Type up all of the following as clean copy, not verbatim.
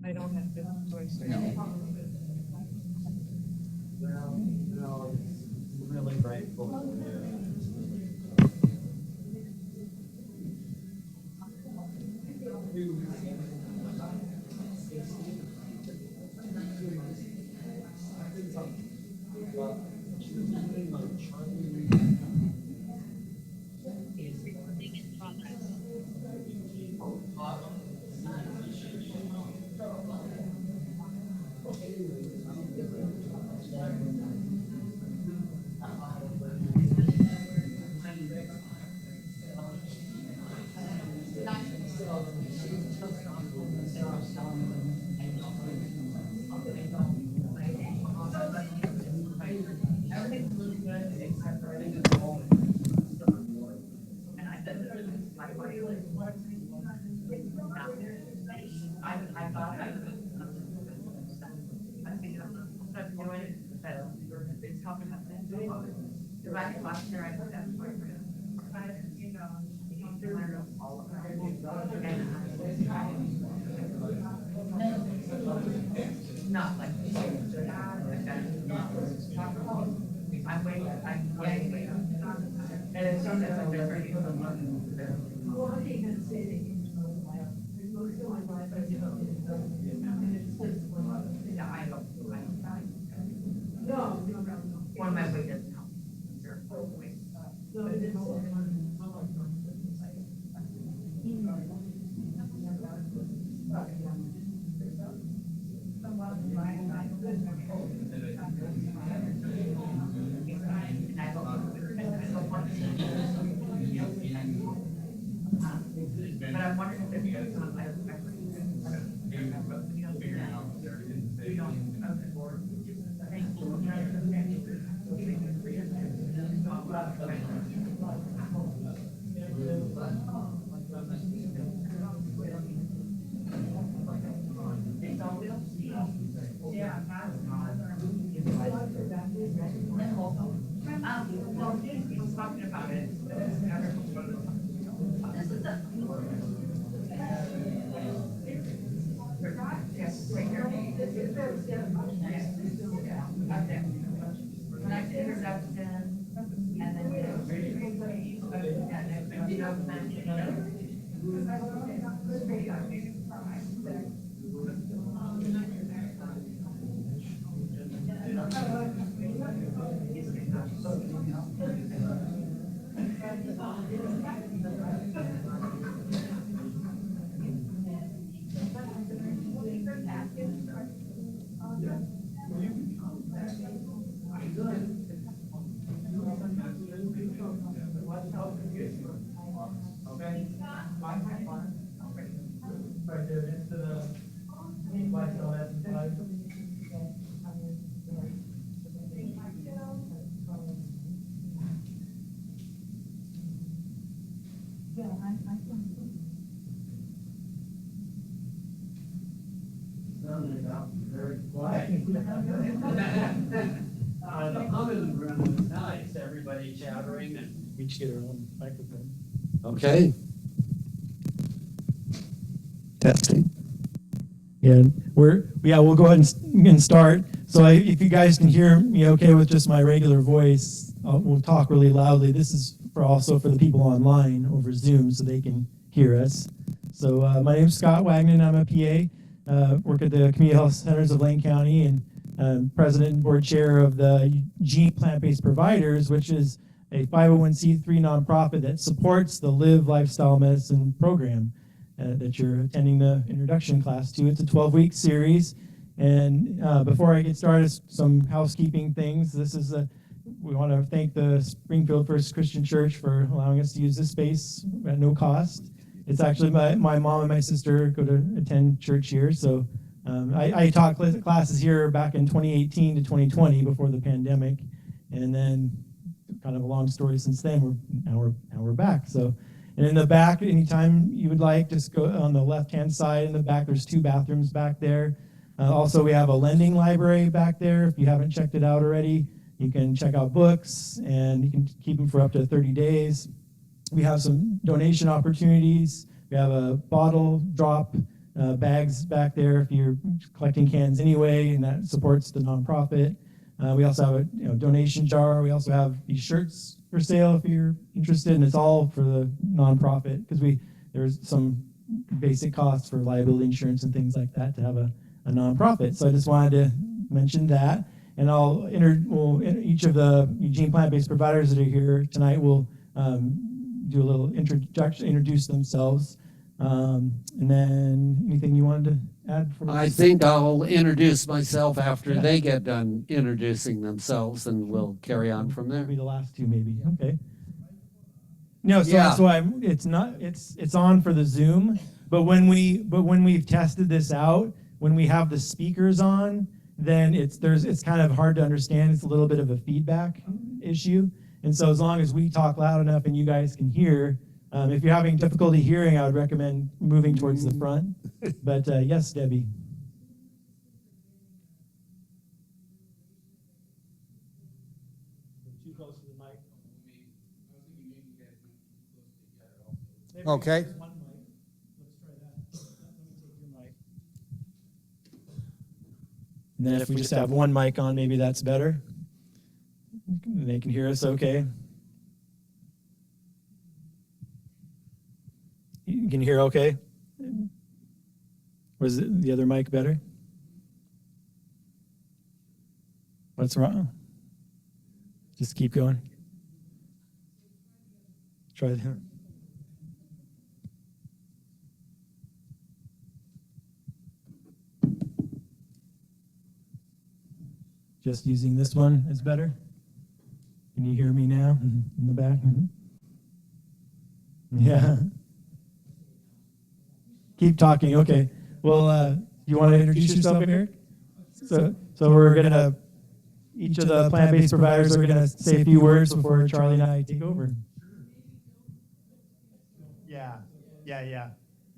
I don't have the choice. No. Well, no, it's really grateful for you. Everything's really good except for everything at home. And I said, my body was, I thought I was. I think I'm doing it, but it's helping us. The back last year, I put that for you know, you learn all of that. Not like. I'm way. And it's something that's like very. Yeah, I don't. One of my weight doesn't help. But I'm wondering if you guys well, he was talking about it. Yes, right here. When I did introduction, and then. Very quiet. The humming room was nice, everybody chattering and. We each get our own microphone. Okay. Testing. And we'll go ahead and start. So if you guys can hear me okay with just my regular voice, we'll talk really loudly. This is also for the people online over Zoom so they can hear us. So my name is Scott Wagnon. I'm a PA, work at the Community Health Centers of Lane County, and president and board chair of the Gene Plant-Based Providers, which is a 501c3 nonprofit that supports the Live Lifestyle Medicine program that you're attending the introduction class to. It's a 12-week series. And before I get started, some housekeeping things. We want to thank the Springfield First Christian Church for allowing us to use this space at no cost. It's actually my mom and my sister go to attend church here. So I taught classes here back in 2018 to 2020 before the pandemic. And then kind of a long story since then, we're back. So, and in the back, anytime you would like, just go on the left-hand side in the back. There's 2 bathrooms back there. Also, we have a lending library back there. If you haven't checked it out already, you can check out books, and you can keep them for up to 30 days. We have some donation opportunities. We have a bottle drop bags back there if you're collecting cans anyway, and that supports the nonprofit. We also have a donation jar. We also have these shirts for sale if you're interested, and it's all for the nonprofit because there's some basic costs for liability insurance and things like that to have a nonprofit. So I just wanted to mention that, and each of the Eugene plant-based providers that are here tonight will do a little introduction, introduce themselves, and then anything you wanted to add? I think I'll introduce myself after they get done introducing themselves, and we'll carry on from there. Maybe the last two, maybe. Okay. No, so Yeah. it's on for the Zoom, but when we've tested this out, when we have the speakers on, then it's kind of hard to understand. It's a little bit of a feedback issue, and so as long as we talk loud enough and you guys can hear, if you're having difficulty hearing, I would recommend moving towards the front. But yes, Debbie. Too close to the mic. Okay. One mic. Let's try that. Let me take your mic. And then if we just have one mic on, maybe that's better. They can hear us okay. You can hear okay? Was the other mic better? What's wrong? Just keep going. Try that. Just using this one is better. Can you hear me now in the back? Yeah. Keep talking. Okay. Well, you want to introduce yourself, Eric? So we're gonna each of the plant-based providers are gonna say a few words before Charlie and I take over. Yeah.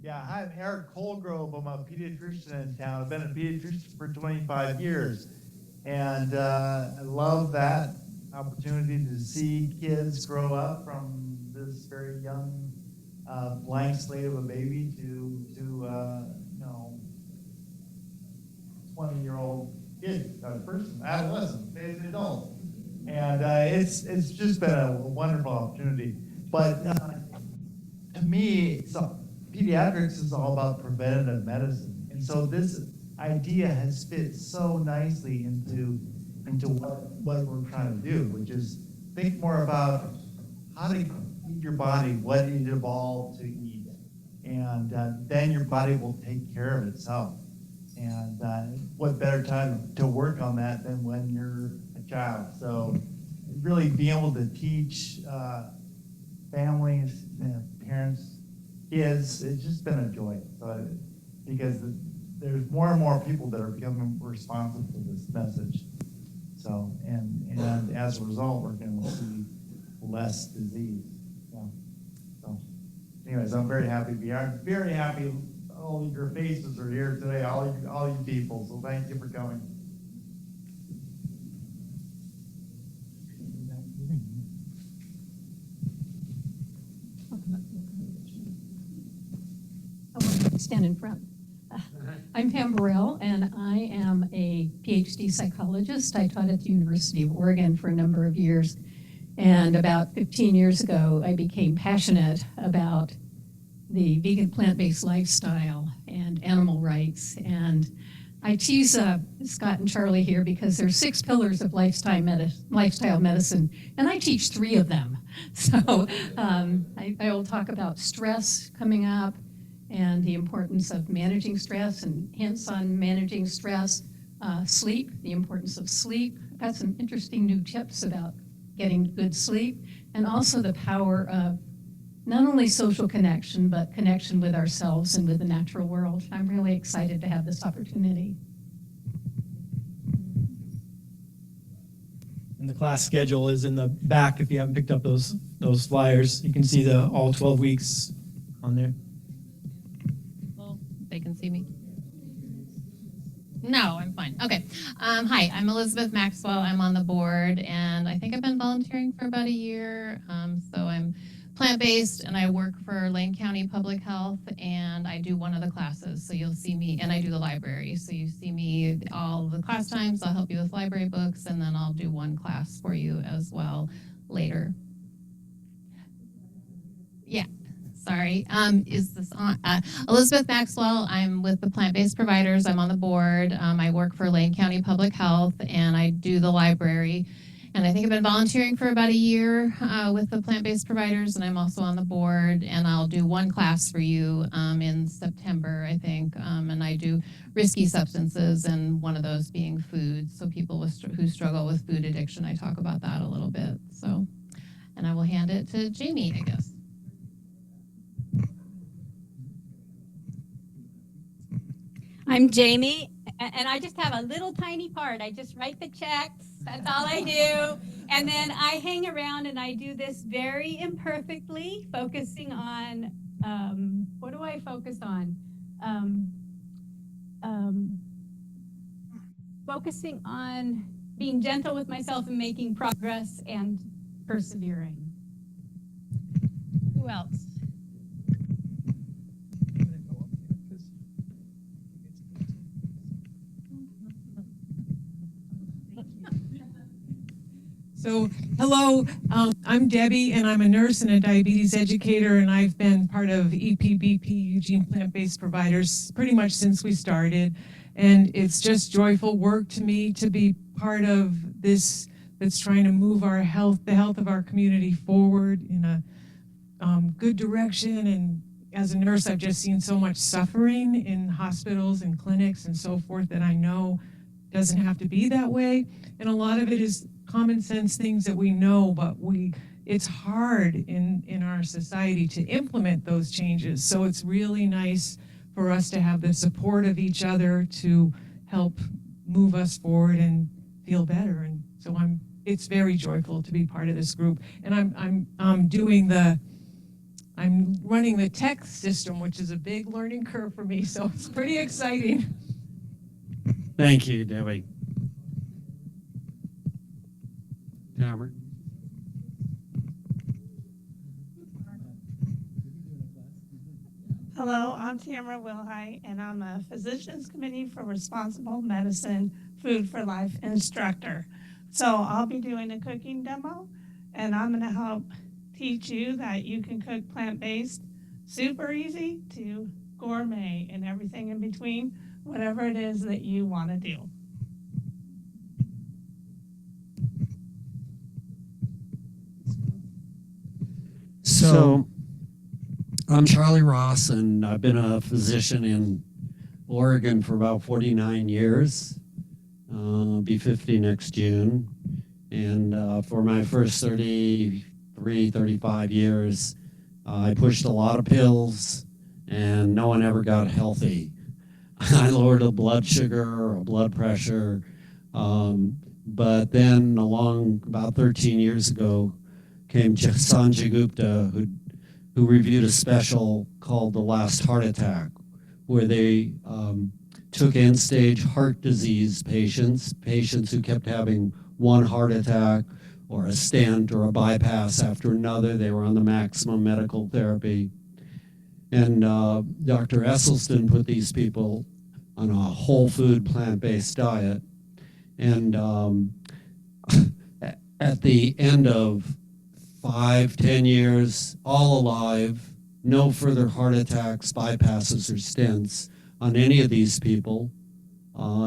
Hi, I'm Eric Colgrove. I'm a pediatrician in town. I've been a pediatrician for 25 years. And I love that opportunity to see kids grow up from this very young blank slate of a baby to 20-year-old kid, person, adolescent, an adult. And it's just been a wonderful opportunity. But to me, pediatrics is all about preventative medicine. And so this idea has fit so nicely into what we're trying to do, which is think more about how to eat your body, what it evolved to eat, and then your body will take care of itself. And what better time to work on that than when you're a child? So really being able to teach families, parents, kids, it's just been a joy. So, because there's more and more people that are becoming responsive to this message. So, and as a result, we're going to see less disease. Yeah. So, anyways, I'm very happy to be here. I'm very happy all of your faces are here today, all you people. So thank you for coming. Stand in front. I'm Pam Burrell, and I am a PhD psychologist. I taught at the University of Oregon for a number of years, and about 15 years ago, I became passionate about the vegan plant-based lifestyle and animal rights. And I tease Scott and Charlie here because there's 6 pillars of lifestyle medicine, and I teach 3 of them. So I will talk about stress coming up, and the importance of managing stress and hints on managing stress, sleep, the importance of sleep. I've got some interesting new tips about getting good sleep, and also the power of not only social connection, but connection with ourselves and with the natural world. I'm really excited to have this opportunity. And the class schedule is in the back if you haven't picked up those flyers. You can see the all 12 weeks on there. They can see me. No, I'm fine. Okay. Hi, I'm Elizabeth Maxwell. I'm on the board, and I think I've been volunteering for about a year. So I'm plant-based, and I work for Lane County Public Health, and I do one of the classes. So you'll see me, and I do the library. So you see me all the class times. I'll help you with library books, and then I'll do one class for you as well later. Yeah. Sorry, is this on? Elizabeth Maxwell, I'm with the Plant-Based Providers. I'm on the board. I work for Lane County Public Health, and I do the library. And I think I've been volunteering for about a year with the Plant-Based Providers, and I'm also on the board. And I'll do one class for you in September, I think. And I do risky substances, and one of those being food. So people who struggle with food addiction, I talk about that a little bit. So, and I will hand it to Jamie, I guess. I'm Jamie, and I just have a little tiny part. I just write the checks. That's all I do. And then I hang around and I do this very imperfectly, focusing on, what do I focus on? Focusing on being gentle with myself and making progress and persevering. Who else? So, hello, I'm Debbie, and I'm a nurse and a diabetes educator, and I've been part of EPBP, Eugene Plant-Based Providers, pretty much since we started. And it's just joyful work to me to be part of this that's trying to move our health, the health of our community forward in a good direction. And as a nurse, I've just seen so much suffering in hospitals and clinics and so forth that I know doesn't have to be that way. And a lot of it is common sense things that we know, but it's hard in our society to implement those changes. So it's really nice for us to have the support of each other to help move us forward and feel better. And so it's very joyful to be part of this group. And I'm running the tech system, which is a big learning curve for me. So it's pretty exciting. Thank you, Debbie. Tamara? Hello, I'm Tamara Wilhite, and I'm a Physicians Committee for Responsible Medicine Food for Life instructor. So I'll be doing a cooking demo, and I'm going to help teach you that you can cook plant-based super easy to gourmet and everything in between, whatever it is that you want to do. So, I'm Charlie Ross, and I've been a physician in Oregon for about 49 years. I'll be 50 next June. And for my first 35 years, I pushed a lot of pills, and no one ever got healthy. I lowered a blood sugar or blood pressure. But then along about 13 years ago, came Sanjay Gupta, who reviewed a special called The Last Heart Attack, where they took end-stage heart disease patients who kept having one heart attack or a stent or a bypass after another. They were on the maximum medical therapy. And Dr. Esselstyn put these people on a whole food plant-based diet. And at the end of 5-10 years, all alive, no further heart attacks, bypasses, or stents on any of these people,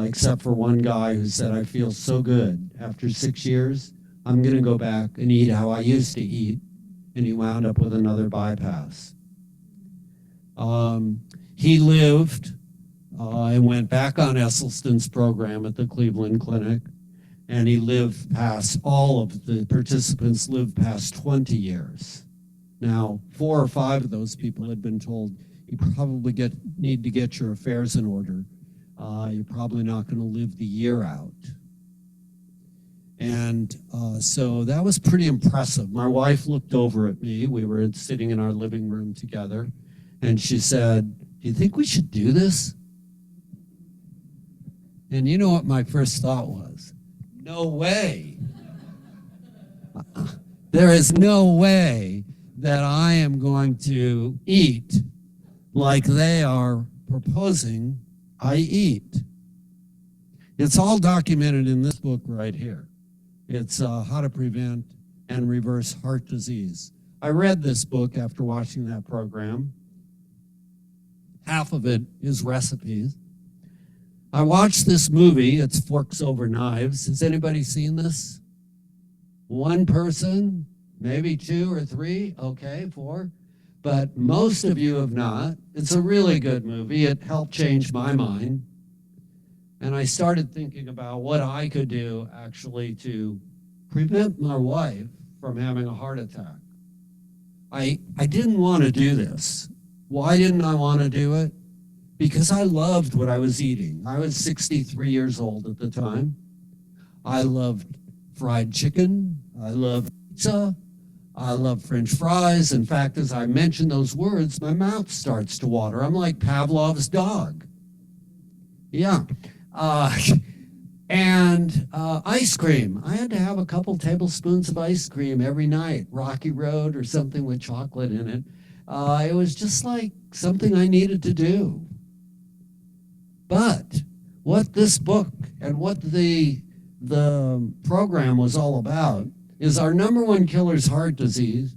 except for one guy who said, I feel so good. After 6 years, I'm going to go back and eat how I used to eat. And he wound up with another bypass. He lived and went back on Esselstyn's program at the Cleveland Clinic. And he lived past, all of the participants lived past 20 years. Now, 4 or 5 of those people had been told, you probably need to get your affairs in order. You're probably not going to live the year out. And so that was pretty impressive. My wife looked over at me. We were sitting in our living room together. And she said, do you think we should do this? And you know what my first thought was? No way. There is no way that I am going to eat like they are proposing I eat. It's all documented in this book right here. It's How to Prevent and Reverse Heart Disease. I read this book after watching that program. Half of it is recipes. I watched this movie, it's Forks Over Knives. Has anybody seen this? One person, maybe 2 or 3, okay, 4. But most of you have not. It's a really good movie. It helped change my mind. And I started thinking about what I could do actually to prevent my wife from having a heart attack. I didn't want to do this. Why didn't I want to do it? Because I loved what I was eating. I was 63 years old at the time. I loved fried chicken. I loved pizza. I love French fries. In fact, as I mention those words, my mouth starts to water. I'm like Pavlov's dog. Yeah. And ice cream. I had to have a couple tablespoons of ice cream every night, Rocky Road or something with chocolate in it. It was just like something I needed to do. But what this book and what the program was all about is our number one killer is heart disease.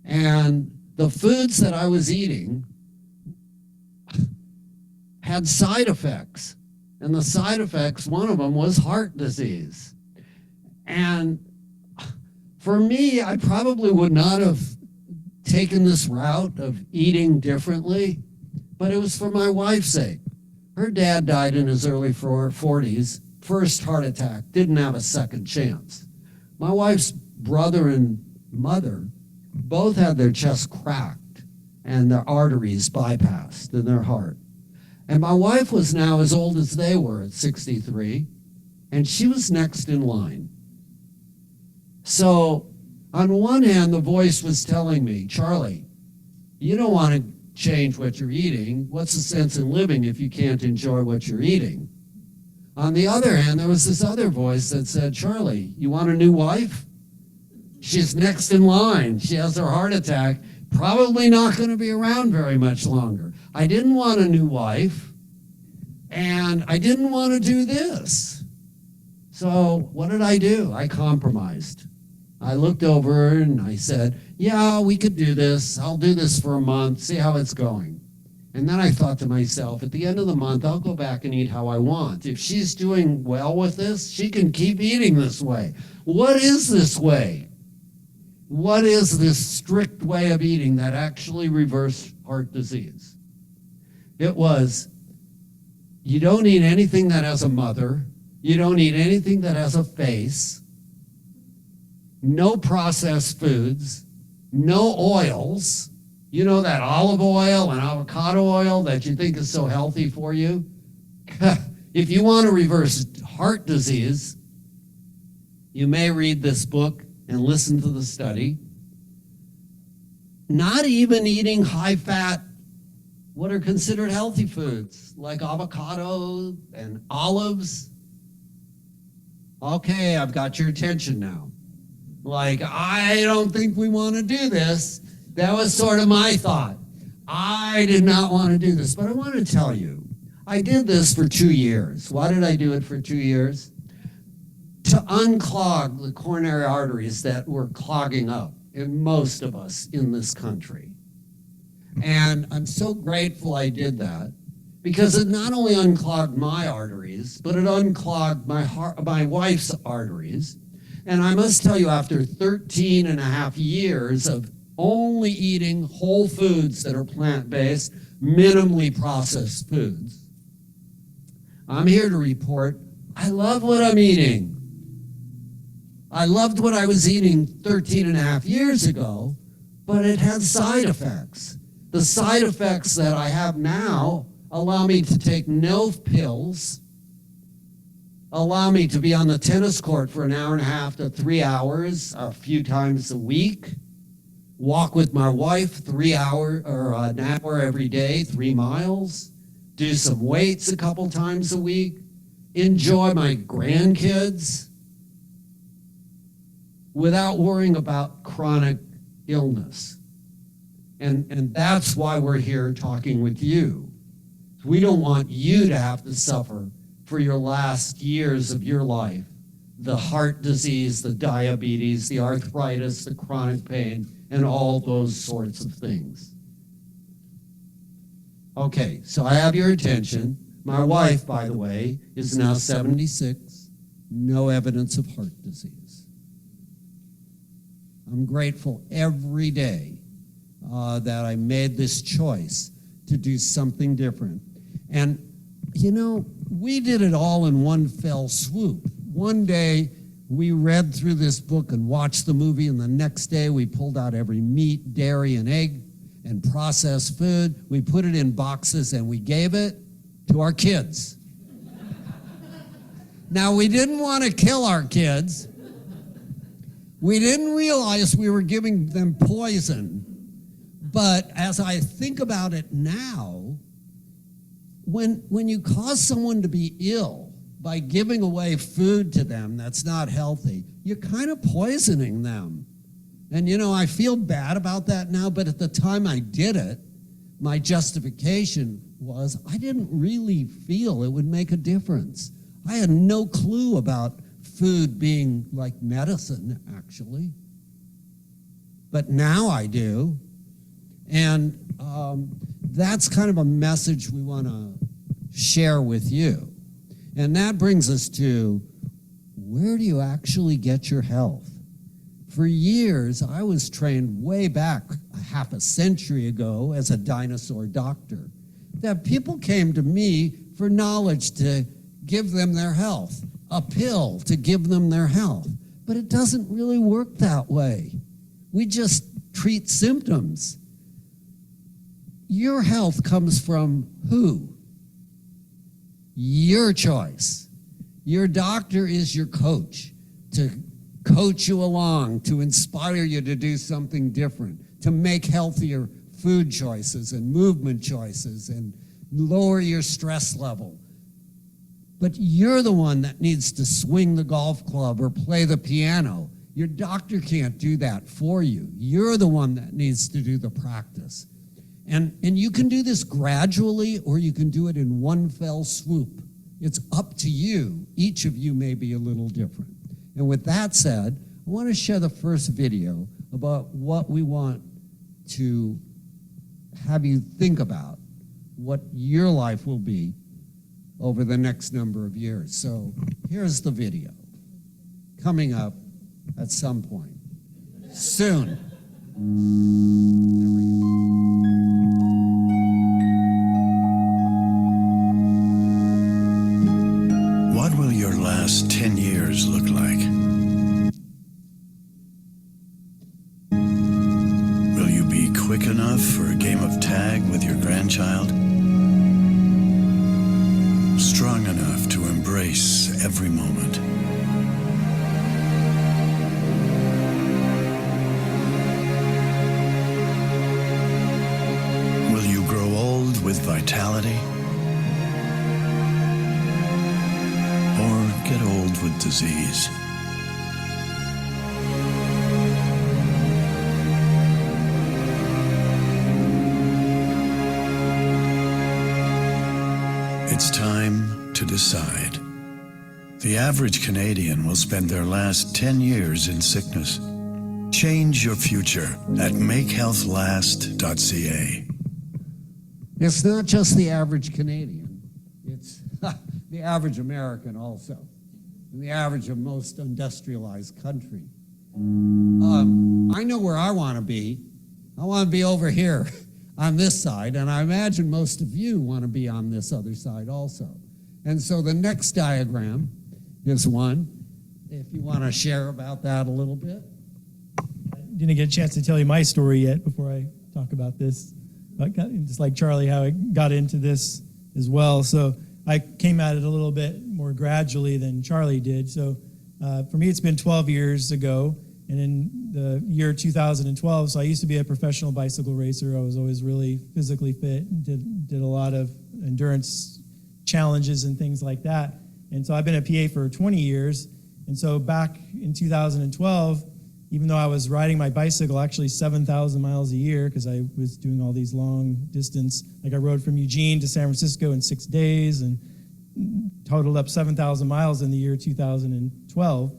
And the foods that I was eating had side effects. And the side effects, one of them was heart disease. And for me, I probably would not have taken this route of eating differently, but it was for my wife's sake. Her dad died in his early 40s, first heart attack, didn't have a second chance. My wife's brother and mother both had their chest cracked and their arteries bypassed in their heart. And my wife was now as old as they were at 63, and she was next in line. So on one hand, the voice was telling me, Charlie, you don't want to change what you're eating. What's the sense in living if you can't enjoy what you're eating? On the other hand, there was this other voice that said, Charlie, you want a new wife? She's next in line. She has her heart attack. Probably not going to be around very much longer. I didn't want a new wife, and I didn't want to do this. So what did I do? I compromised. I looked over and I said, yeah, we could do this. I'll do this for a month, see how it's going. And then I thought to myself, at the end of the month, I'll go back and eat how I want. If she's doing well with this, she can keep eating this way. What is this way? What is this strict way of eating that actually reversed heart disease? It was, you don't eat anything that has a mother. You don't eat anything that has a face. No processed foods. No oils. You know that olive oil and avocado oil that you think is so healthy for you? If you want to reverse heart disease, you may read this book and listen to the study. Not even eating high-fat, what are considered healthy foods, like avocado and olives. Okay, I've got your attention now. Like, I don't think we want to do this. That was sort of my thought. I did not want to do this, but I want to tell you, I did this for 2 years. Why did I do it for 2 years? To unclog the coronary arteries that were clogging up in most of us in this country. And I'm so grateful I did that, because it not only unclogged my arteries, but it unclogged my wife's arteries. And I must tell you, after 13 and a half years of only eating whole foods that are plant-based, minimally processed foods, I'm here to report I love what I'm eating. I loved what I was eating 13 and a half years ago, but it had side effects. The side effects that I have now allow me to take no pills, allow me to be on the tennis court for 1.5 to 3 hours a few times a week, walk with my wife 3 hours or an hour every day, 3 miles, do some weights a couple times a week, enjoy my grandkids without worrying about chronic illness. And that's why we're here talking with you. We don't want you to have to suffer for your last years of your life. The heart disease, the diabetes, the arthritis, the chronic pain, and all those sorts of things. Okay, so I have your attention. My wife, by the way, is now 76, no evidence of heart disease. I'm grateful every day that I made this choice to do something different. And, you know, we did it all in one fell swoop. One day, we read through this book and watched the movie, and the next day we pulled out every meat, dairy, and egg and processed food. We put it in boxes, and we gave it to our kids. Now, we didn't want to kill our kids. We didn't realize we were giving them poison. But as I think about it now, when you cause someone to be ill by giving away food to them that's not healthy, you're kind of poisoning them. And you know, I feel bad about that now, but at the time I did it, my justification was I didn't really feel it would make a difference. I had no clue about food being like medicine, actually. But now I do. And that's kind of a message we want to share with you. And that brings us to, where do you actually get your health? For years, I was trained way back half a century ago as a dinosaur doctor, that people came to me for knowledge to give them their health, a pill to give them their health. But it doesn't really work that way. We just treat symptoms. Your health comes from who? Your choice. Your doctor is your coach, to coach you along, to inspire you to do something different, to make healthier food choices and movement choices and lower your stress level. But you're the one that needs to swing the golf club or play the piano. Your doctor can't do that for you. You're the one that needs to do the practice. And you can do this gradually, or you can do it in one fell swoop. It's up to you. Each of you may be a little different. And with that said, I want to share the first video about what we want to have you think about, what your life will be over the next number of years. So here's the video, coming up at some point soon. What will your last 10 years look like? Will you be quick enough for a game of tag with your grandchild? Strong enough to embrace every moment? Will you grow old with vitality? Or get old with disease? It's time to decide. The average Canadian will spend their last 10 years in sickness. Change your future at makehealthlast.ca. It's not just the average Canadian. It's the average American also, and the average of most industrialized country. I know where I want to be. I want to be over here on this side, and I imagine most of you want to be on this other side also. And so the next diagram is one, if you want to share about that a little bit. I didn't get a chance to tell you my story yet before I talk about this. Just like Charlie, how I got into this as well. So I came at it a little bit more gradually than Charlie did. So for me, it's been 12 years ago. And in the year 2012, so I used to be a professional bicycle racer. I was always really physically fit and did a lot of endurance challenges and things like that. And so I've been a PA for 20 years. And so back in 2012, even though I was riding my bicycle actually 7,000 miles a year because I was doing all these long distance, like I rode from Eugene to San Francisco in 6 days and totaled up 7,000 miles in the year 2012.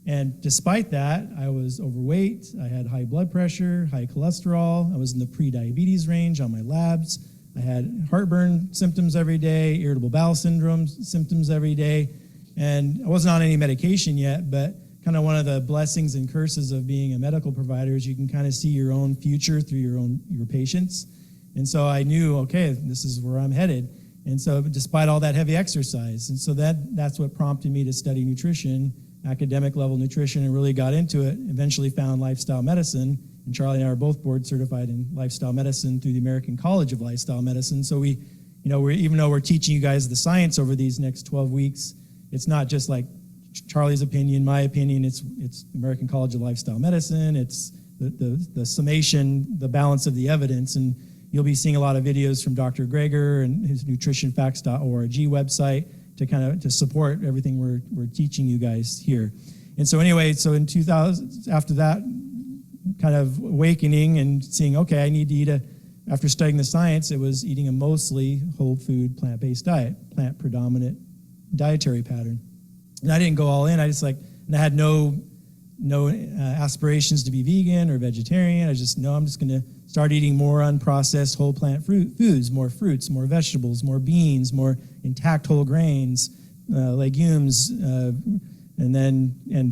And despite that, I was overweight, I had high blood pressure, high cholesterol, I was in the pre-diabetes range on my labs, I had heartburn symptoms every day, irritable bowel syndrome symptoms every day, and I wasn't on any medication yet, but kind of one of the blessings and curses of being a medical provider is you can kind of see your own future through your patients. And so I knew, okay, this is where I'm headed. And so despite all that heavy exercise, and so that's what prompted me to study nutrition, academic level nutrition, and really got into it, eventually found lifestyle medicine. And Charlie and I are both board certified in lifestyle medicine through the American College of Lifestyle Medicine. So we, even though we're teaching you guys the science over these next 12 weeks, it's not just like Charlie's opinion, my opinion, it's American College of Lifestyle Medicine, it's the summation, the balance of the evidence, and you'll be seeing a lot of videos from Dr. Greger and his nutritionfacts.org website to support everything we're teaching you guys here. And so anyway, so in 2000, after that kind of awakening and seeing, okay, I need to eat after studying the science, it was eating a mostly whole food, plant-based diet, plant predominant dietary pattern. And I didn't go all in. And I had no aspirations to be vegan or vegetarian. I'm just going to start eating more unprocessed whole plant foods, more fruits, more vegetables, more beans, more intact whole grains, legumes, and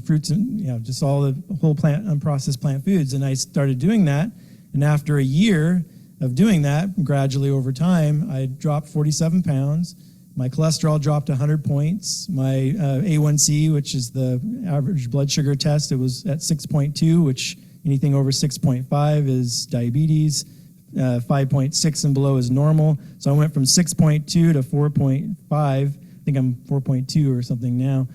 fruits, and just all the whole plant, unprocessed plant foods. And I started doing that. And after a year of doing that, gradually over time, I dropped 47 pounds. My cholesterol dropped 100 points. My A1C, which is the average blood sugar test, it was at 6.2, which anything over 6.5 is diabetes. 5.6 and below is normal. So I went from 6.2 to 4.5. I think I'm 4.2 or something now.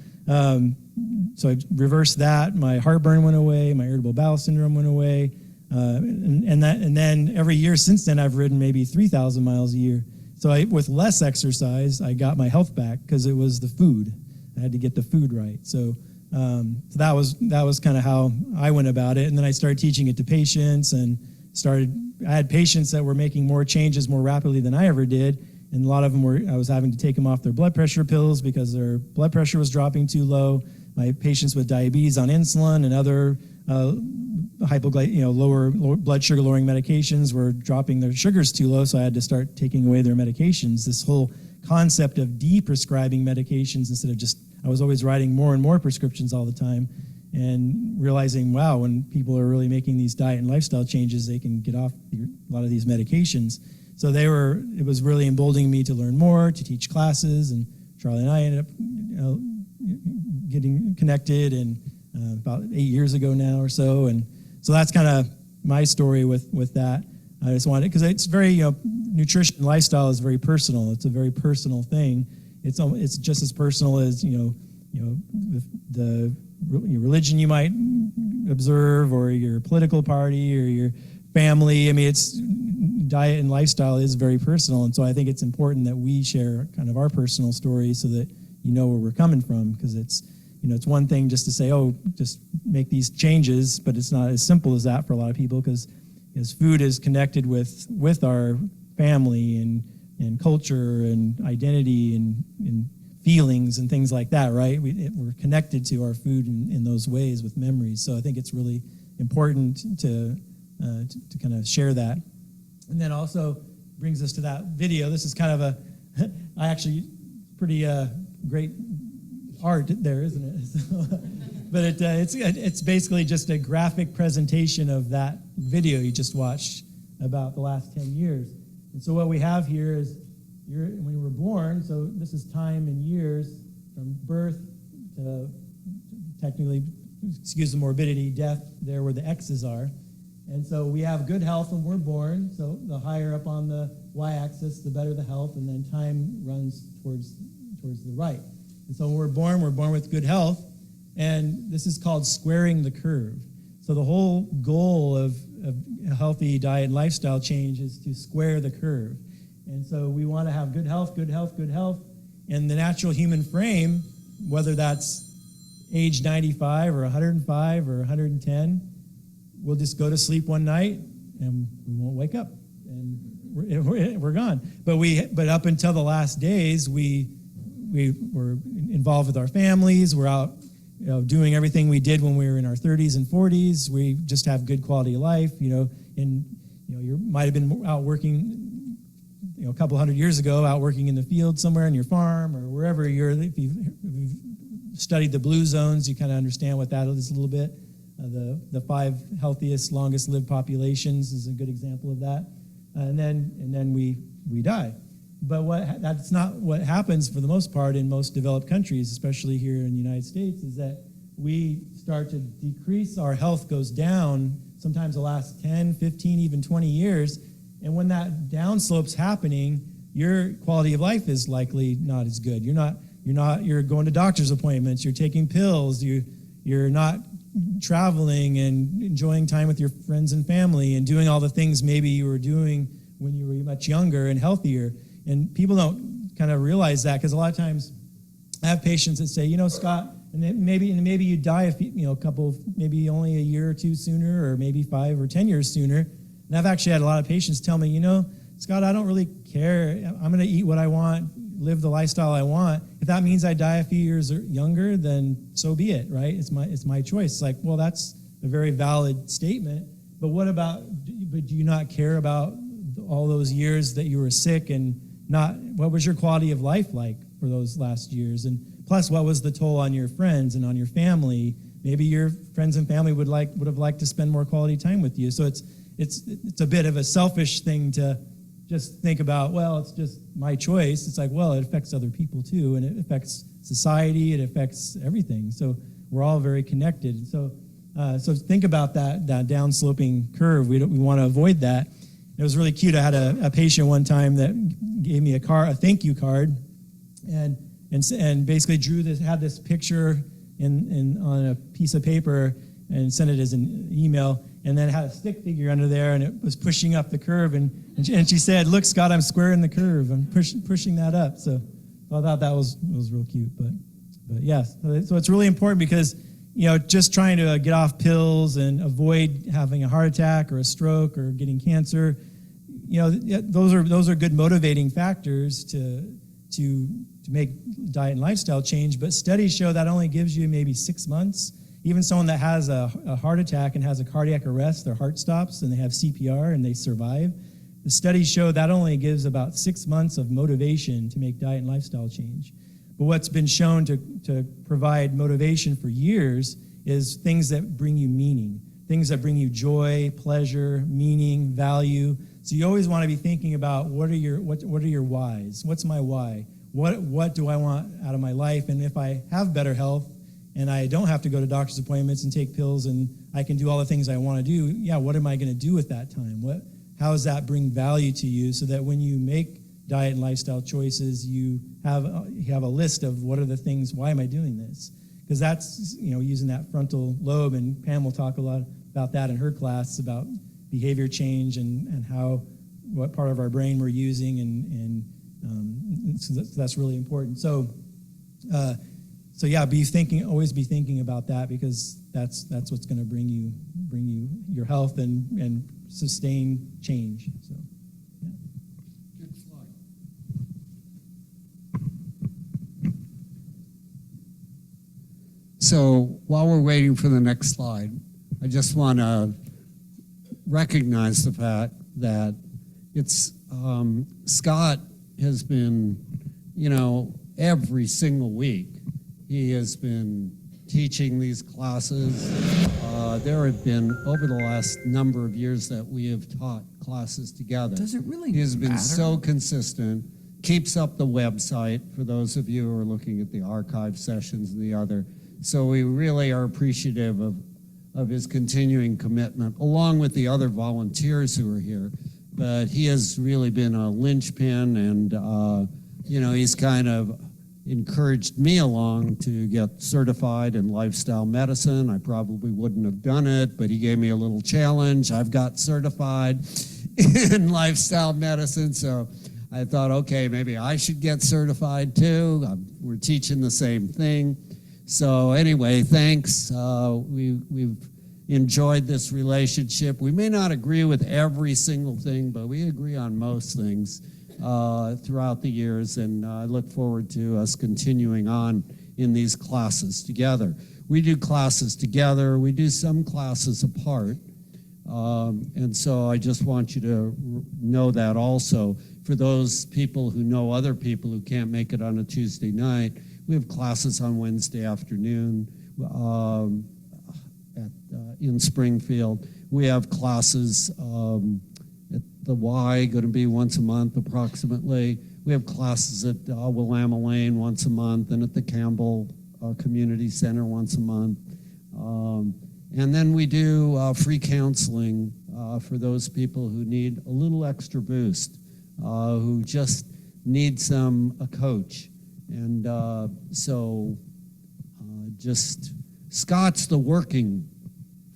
So I reversed that. My heartburn went away. My irritable bowel syndrome went away. And then every year since then, I've ridden maybe 3,000 miles a year. So with less exercise, I got my health back because it was the food. I had to get the food right. So that was kind of how I went about it. And then I started teaching it to patients and I had patients that were making more changes more rapidly than I ever did. And a lot of them I was having to take them off their blood pressure pills because their blood pressure was dropping too low. My patients with diabetes on insulin and other lower blood sugar lowering medications were dropping their sugars too low, so I had to start taking away their medications. This whole concept of de-prescribing medications instead of I was always writing more and more prescriptions all the time and realizing, wow, when people are really making these diet and lifestyle changes, they can get off a lot of these medications. So it was really emboldening me to learn more, to teach classes, and Charlie and I ended up getting connected and about 8 years ago now or so. And so that's kind of my story with that. I just wanted, because it's very, nutrition and lifestyle is very personal. It's a very personal thing. It's just as personal as, your religion you might observe or your political party or your family. I mean, diet and lifestyle is very personal. And so I think it's important that we share kind of our personal story so that you know where we're coming from, because it's one thing just to say, oh, just make these changes, but it's not as simple as that for a lot of people, because food is connected with our family and culture and identity and feelings and things like that, right? We're connected to our food in those ways with memories. So I think it's really important to kind of share that. And then also brings us to that video. This is kind of pretty great art there, isn't it? But it's basically just a graphic presentation of that video you just watched about the last 10 years. And so what we have here is when you were born, so this is time in years from birth to technically, excuse the morbidity, death, there where the X's are. And so we have good health when we're born, so the higher up on the y-axis, the better the health, and then time runs towards the right. And so when we're born with good health, and this is called squaring the curve. So the whole goal of a healthy diet and lifestyle change is to square the curve. And so we want to have good health, good health, good health. And the natural human frame, whether that's age 95 or 105 or 110, we'll just go to sleep one night and we won't wake up, and we're gone. But up until the last days, we were involved with our families. We're out, doing everything we did when we were in our 30s and 40s. We just have good quality of life, and you might have been out working, a couple hundred years ago, out working in the field somewhere on your farm or wherever if you've studied the blue zones, you kind of understand what that is a little bit. The 5 healthiest, longest lived populations is a good example of that. And then we die. But that's not what happens for the most part in most developed countries, especially here in the United States, is that we start to decrease, our health goes down, sometimes the last 10, 15, even 20 years. And when that downslope's happening, your quality of life is likely not as good. You're going to doctor's appointments, you're taking pills, you're not traveling and enjoying time with your friends and family and doing all the things maybe you were doing when you were much younger and healthier. And people don't kind of realize that, because a lot of times I have patients that say, Scott, and then maybe you die maybe only a year or two sooner, or maybe 5 or 10 years sooner. And I've actually had a lot of patients tell me, Scott, I don't really care. I'm going to eat what I want, live the lifestyle I want. If that means I die a few years younger, then so be it, right? It's my choice. It's like, well, that's a very valid statement. But do you not care about all those years that you were sick, and what was your quality of life like for those last years? And plus, what was the toll on your friends and on your family? Maybe your friends and family would have liked to spend more quality time with you. So it's a bit of a selfish thing to just think about, well, it's just my choice. It's like, well, it affects other people too, and it affects society, it affects everything. So we're all very connected. So think about that downsloping curve. We want to avoid that. It was really cute. I had a patient one time that gave me a thank you card, and basically had this picture on a piece of paper and sent it as an email, and then had a stick figure under there, and it was pushing up the curve, and she said, "Look, Scott, I'm squaring the curve. I'm pushing that up." So I thought that was real cute. But yes, so it's really important, because just trying to get off pills and avoid having a heart attack or a stroke or getting cancer, those are good motivating factors to make diet and lifestyle change. But studies show that only gives you maybe 6 months. Even someone that has a heart attack and has a cardiac arrest, their heart stops and they have CPR and they survive. The studies show that only gives about 6 months of motivation to make diet and lifestyle change. But what's been shown to provide motivation for years is things that bring you meaning, things that bring you joy, pleasure, meaning, value. So you always want to be thinking about what are your whys? What's my why? What do I want out of my life? And if I have better health and I don't have to go to doctor's appointments and take pills, and I can do all the things I want to do, what am I going to do with that time? How does that bring value to you, so that when you make diet and lifestyle choices, you have a list of what are the things, why am I doing this? Because that's, using that frontal lobe, and Pam will talk a lot about that in her class, about behavior change and what part of our brain we're using, and so that's really important. So always be thinking about that, because that's what's going to bring you your health and sustain change. So. Good slide. So while we're waiting for the next slide, I just want to recognize the fact that it's Scott has been, every single week he has been teaching these classes. There have been, over the last number of years that we have taught classes together. Does it really He has been matter? so consistent, keeps up the website for those of you who are looking at the archive sessions and the other. So we really are appreciative of his continuing commitment, along with the other volunteers who are here. But he has really been a linchpin, and he's kind of encouraged me along to get certified in lifestyle medicine. I probably wouldn't have done it, but he gave me a little challenge. I've got certified in lifestyle medicine, so I thought, okay, maybe I should get certified too. We're teaching the same thing. So anyway, thanks. We've enjoyed this relationship. We may not agree with every single thing, but we agree on most things throughout the years, and I look forward to us continuing on in these classes together. We do classes together. We do some classes apart. And so I just want you to know that also. For those people who know other people who can't make it on a Tuesday night, we have classes on Wednesday afternoon in Springfield. We have classes at the Y, going to be once a month approximately. We have classes at Willamette Lane once a month, and at the Campbell Community Center once a month. And then we do free counseling for those people who need a little extra boost, who just need a coach. And so Scott's the working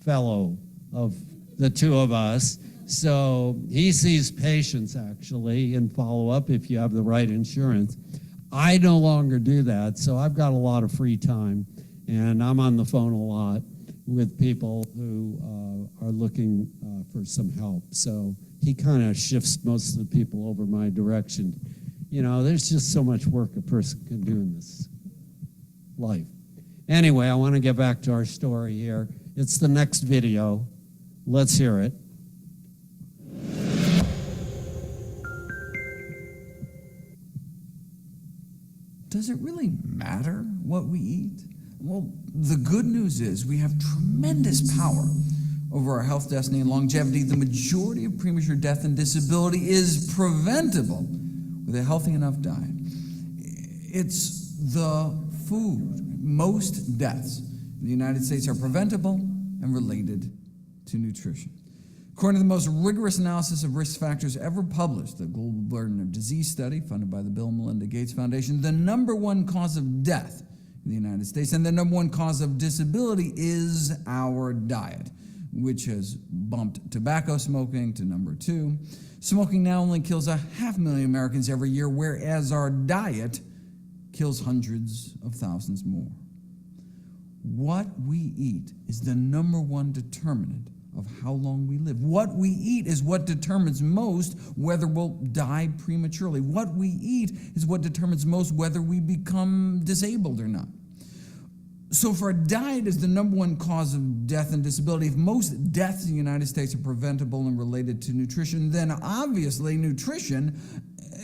fellow of the two of us. So he sees patients actually and follow up if you have the right insurance. I no longer do that, so I've got a lot of free time, and I'm on the phone a lot with people who are looking for some help. So he kind of shifts most of the people over my direction. You know, there's just so much work a person can do in this life. Anyway, I want to get back to our story here. It's the next video. Let's hear it. Does it really matter what we eat? Well, the good news is we have tremendous power over our health, destiny, and longevity. The majority of premature death and disability is preventable with a healthy enough diet. It's the food. Most deaths in the United States are preventable and related to nutrition. According to the most rigorous analysis of risk factors ever published, the Global Burden of Disease Study, funded by the Bill and Melinda Gates Foundation, the number one cause of death in the United States and the number one cause of disability is our diet, which has bumped tobacco smoking to number 2. Smoking now only kills 500,000 Americans every year, whereas our diet kills hundreds of thousands more. What we eat is the number one determinant of how long we live. What we eat is what determines most whether we'll die prematurely. What we eat is what determines most whether we become disabled or not. So if our diet is the number one cause of death and disability, if most deaths in the United States are preventable and related to nutrition, then obviously nutrition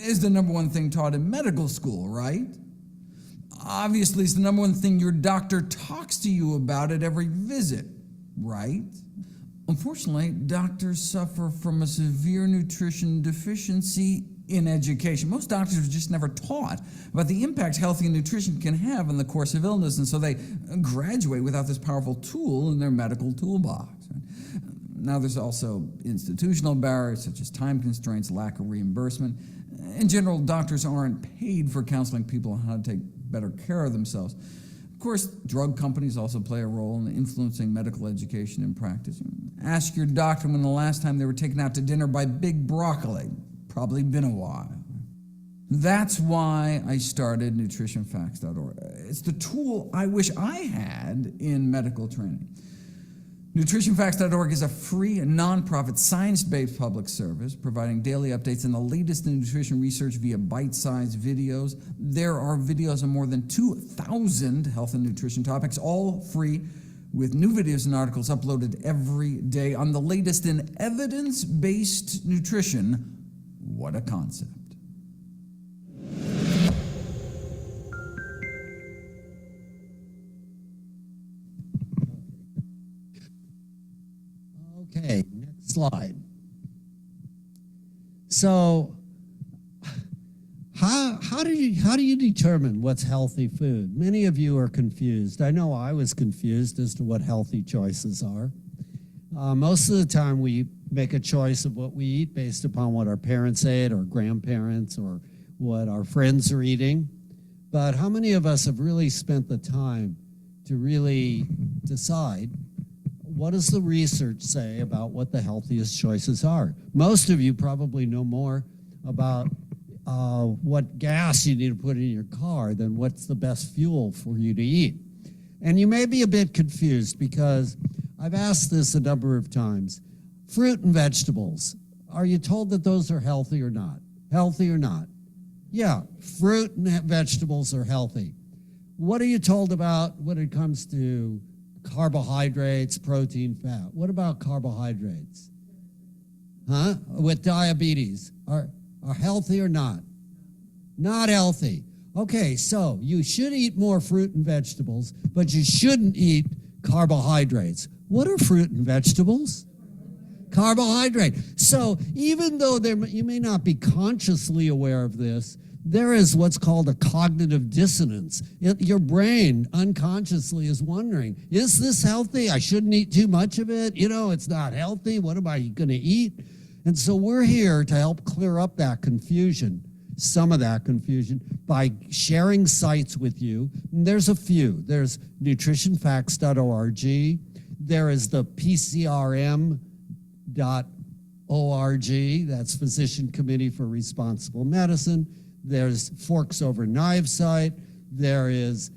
is the number one thing taught in medical school, right? Obviously it's the number one thing your doctor talks to you about at every visit, right? Unfortunately, doctors suffer from a severe nutrition deficiency in education. Most doctors are just never taught about the impact healthy nutrition can have on the course of illness, and so they graduate without this powerful tool in their medical toolbox. Now there's also institutional barriers such as time constraints, lack of reimbursement. In general, doctors aren't paid for counseling people on how to take better care of themselves. Of course, drug companies also play a role in influencing medical education and practice. Ask your doctor when the last time they were taken out to dinner by Big Broccoli. Probably been a while. That's why I started nutritionfacts.org. It's the tool I wish I had in medical training. Nutritionfacts.org is a free and nonprofit science-based public service providing daily updates on the latest in nutrition research via bite-sized videos. There are videos on more than 2,000 health and nutrition topics, all free, with new videos and articles uploaded every day on the latest in evidence-based nutrition. What a concept. Okay, next slide. So, how do you determine what's healthy food? Many of you are confused. I know I was confused as to what healthy choices are. Most of the time we make a choice of what we eat based upon what our parents ate or grandparents or what our friends are eating. But how many of us have really spent the time to really decide what does the research say about what the healthiest choices are? Most of you probably know more about what gas you need to put in your car than what's the best fuel for you to eat. And you may be a bit confused because I've asked this a number of times. Fruit and vegetables, are you told that those are healthy or not? Healthy or not? Yeah, fruit and vegetables are healthy. What are you told about when it comes to carbohydrates, protein, fat? What about carbohydrates? Huh? With diabetes, are healthy or not? Not healthy. Okay, so you should eat more fruit and vegetables, but you shouldn't eat carbohydrates. What are fruit and vegetables? Carbohydrate. So even though you may not be consciously aware of this, there is what's called a cognitive dissonance. Your brain unconsciously is wondering, is this healthy? I shouldn't eat too much of it. You know, it's not healthy. What am I going to eat? And so we're here to help clear up that confusion, some of that confusion, by sharing sites with you. And there's a few. There's nutritionfacts.org. There is the PCRM.org. That's Physician Committee for Responsible Medicine. There's Forks Over Knives site. There is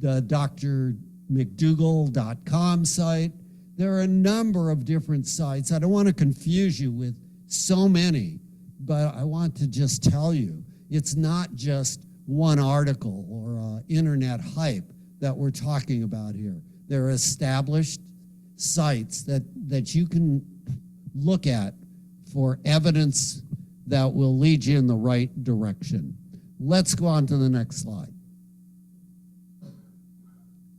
the drmcdougall.com site. There are a number of different sites. I don't want to confuse you with so many, but I want to just tell you, it's not just one article or internet hype that we're talking about here. There are established sites that you can look at for evidence that will lead you in the right direction. Let's go on to the next slide.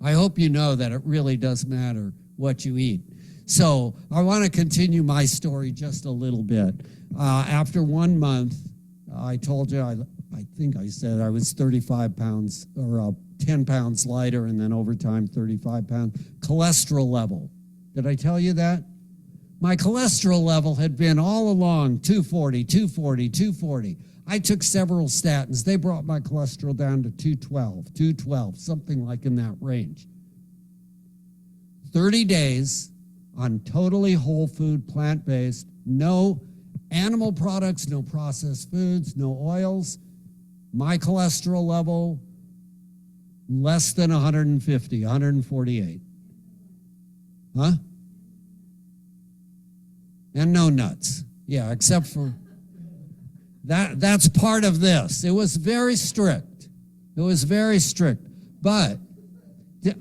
I hope you know that it really does matter what you eat. So I want to continue my story just a little bit. After 1 month, I told you, I think I said I was 35 pounds or 10 pounds lighter, and then over time 35 pounds. Cholesterol level. Did I tell you that? My cholesterol level had been all along 240, 240, 240. I took several statins. They brought my cholesterol down to 212, something like in that range. 30 days on totally whole food, plant-based, no animal products, no processed foods, no oils. My cholesterol level, less than 150, 148. Huh? And no nuts. Yeah, except for that's part of this. It was very strict. It was very strict. But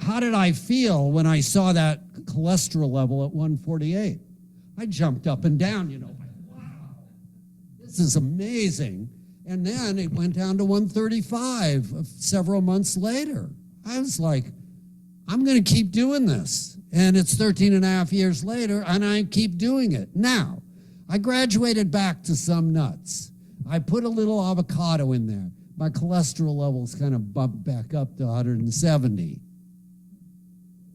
how did I feel when I saw that cholesterol level at 148? I jumped up and down, wow, this is amazing. And then it went down to 135 several months later. I was like, I'm going to keep doing this. And it's 13 and a half years later, and I keep doing it. Now, I graduated back to some nuts. I put a little avocado in there. My cholesterol levels kind of bumped back up to 170.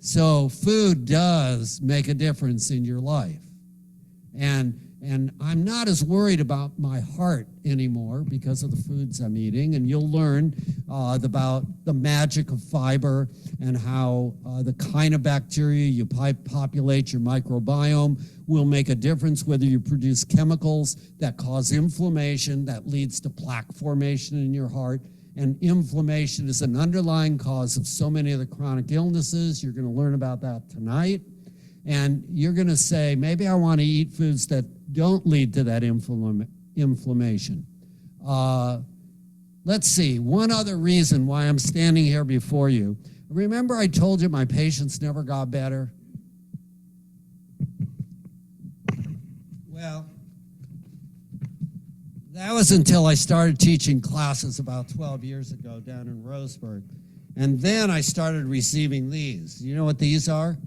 So food does make a difference in your life. And I'm not as worried about my heart anymore because of the foods I'm eating. And you'll learn about the magic of fiber and how the kind of bacteria you populate your microbiome will make a difference, whether you produce chemicals that cause inflammation that leads to plaque formation in your heart. And inflammation is an underlying cause of so many of the chronic illnesses. You're going to learn about that tonight. And you're going to say, maybe I want to eat foods that don't lead to that inflammation. Let's see, one other reason why I'm standing here before you. Remember I told you my patients never got better? Well, that was until I started teaching classes about 12 years ago down in Roseburg. And then I started receiving these. You know what these are?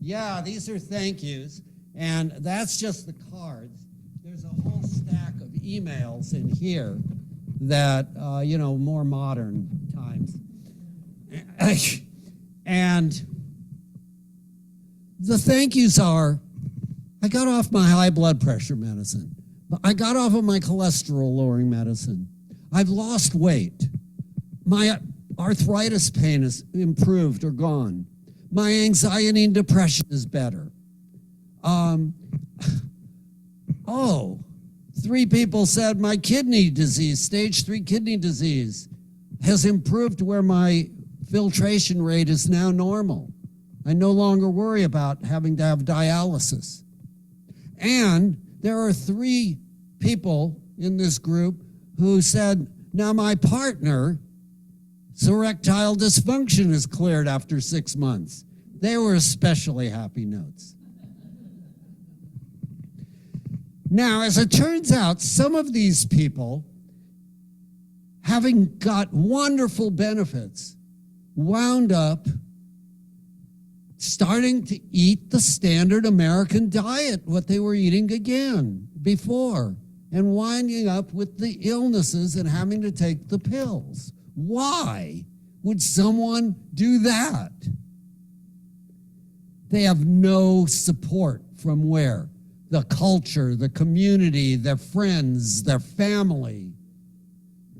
Yeah, these are thank yous, and that's just the cards. There's a whole stack of emails in here that, more modern times. And the thank yous are, I got off my high blood pressure medicine. I got off of my cholesterol lowering medicine. I've lost weight. My arthritis pain is improved or gone. My anxiety and depression is better. 3 people said my kidney disease, stage 3 kidney disease, has improved to where my filtration rate is now normal. I no longer worry about having to have dialysis. And there are 3 people in this group who said, now my partner's erectile dysfunction is cleared after 6 months. They were especially happy notes. Now, as it turns out, some of these people, having got wonderful benefits, wound up starting to eat the standard American diet, what they were eating again before, and winding up with the illnesses and having to take the pills. Why would someone do that? They have no support from where? The culture, the community, their friends, their family.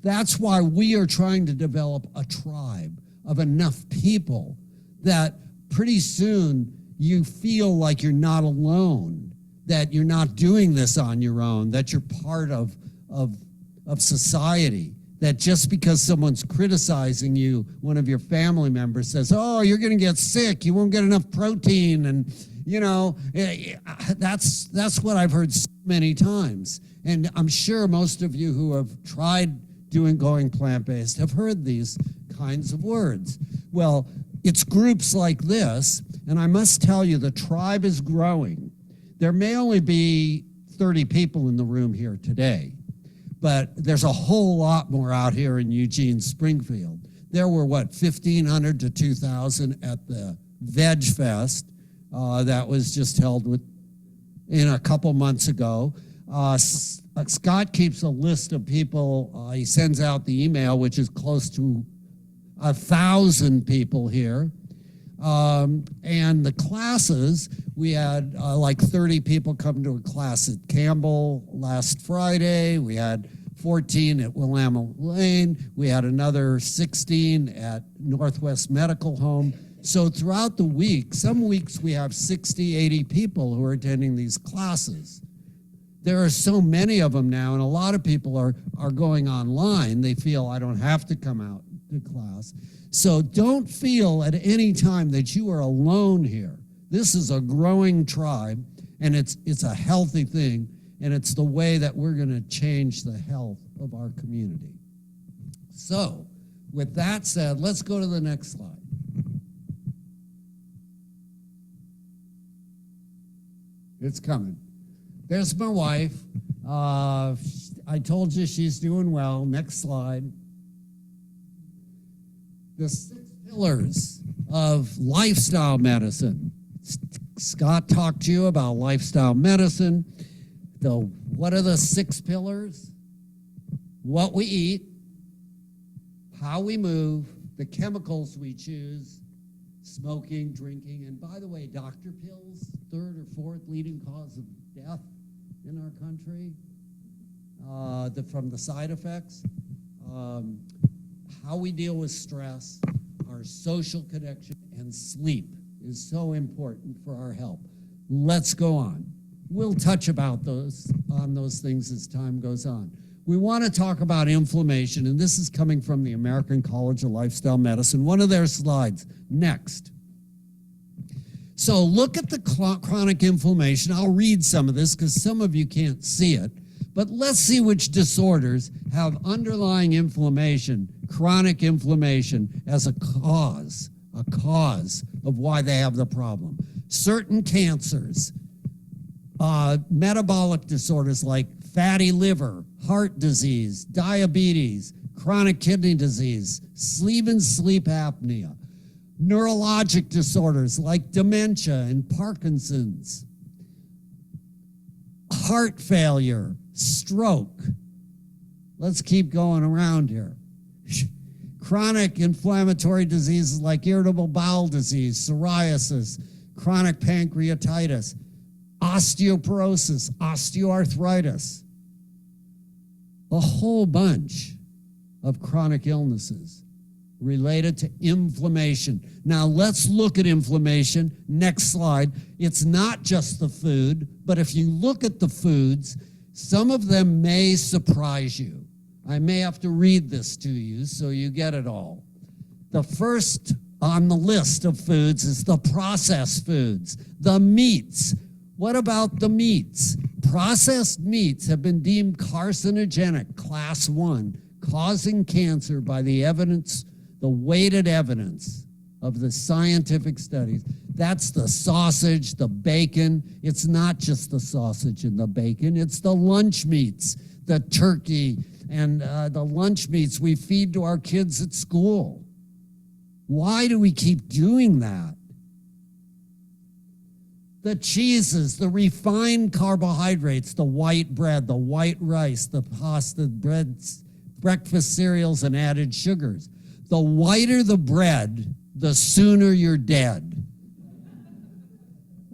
That's why we are trying to develop a tribe of enough people that pretty soon you feel like you're not alone, that you're not doing this on your own, that you're part of society, that just because someone's criticizing you, one of your family members says, oh, you're going to get sick, you won't get enough protein, and you know, that's what I've heard so many times. And I'm sure most of you who have tried going plant-based have heard these kinds of words. Well, it's groups like this, and I must tell you, the tribe is growing. There may only be 30 people in the room here today, but there's a whole lot more out here in Eugene, Springfield. There were, 1,500 to 2,000 at the Veg Fest that was just held in a couple months ago. Scott keeps a list of people. He sends out the email, which is close to 1,000 people here. And the classes, we had like 30 people come to a class at Campbell last Friday. We had 14 at Willamette Lane. We had another 16 at Northwest Medical Home. So throughout the week, some weeks we have 60, 80 people who are attending these classes. There are so many of them now, and a lot of people are going online. They feel I don't have to come out to class. So don't feel at any time that you are alone here. This is a growing tribe, and it's a healthy thing, and it's the way that we're going to change the health of our community. So with that said, let's go to the next slide. It's coming. There's my wife. I told you she's doing well. Next slide. The 6 pillars of lifestyle medicine. Scott talked to you about lifestyle medicine. What are the 6 pillars? What we eat, how we move, the chemicals we choose, smoking, drinking, and by the way, doctor pills, 3rd or 4th leading cause of death in our country from the side effects. How we deal with stress, our social connection, and sleep is so important for our health. Let's go on. We'll touch on those things as time goes on. We want to talk about inflammation, and this is coming from the American College of Lifestyle Medicine. One of their slides. Next. So look at the chronic inflammation. I'll read some of this because some of you can't see it. But let's see which disorders have underlying inflammation, chronic inflammation, as a cause of why they have the problem. Certain cancers, metabolic disorders like fatty liver, heart disease, diabetes, chronic kidney disease, sleep apnea, neurologic disorders like dementia and Parkinson's, heart failure, stroke. Let's keep going around here. Chronic inflammatory diseases like irritable bowel disease, psoriasis, chronic pancreatitis, osteoporosis, osteoarthritis, a whole bunch of chronic illnesses related to inflammation. Now let's look at inflammation. Next slide. It's not just the food, but if you look at the foods, some of them may surprise you. I may have to read this to you so you get it all. The first on the list of foods is the processed foods, the meats. What about the meats? Processed meats have been deemed carcinogenic, class 1, causing cancer by the evidence, the weighted evidence of the scientific studies. That's the sausage, the bacon. It's not just the sausage and the bacon, it's the lunch meats, the turkey, and the lunch meats we feed to our kids at school. Why do we keep doing that? The cheeses, the refined carbohydrates, the white bread, the white rice, the pasta, breads, breakfast cereals, and added sugars. The whiter the bread, the sooner you're dead.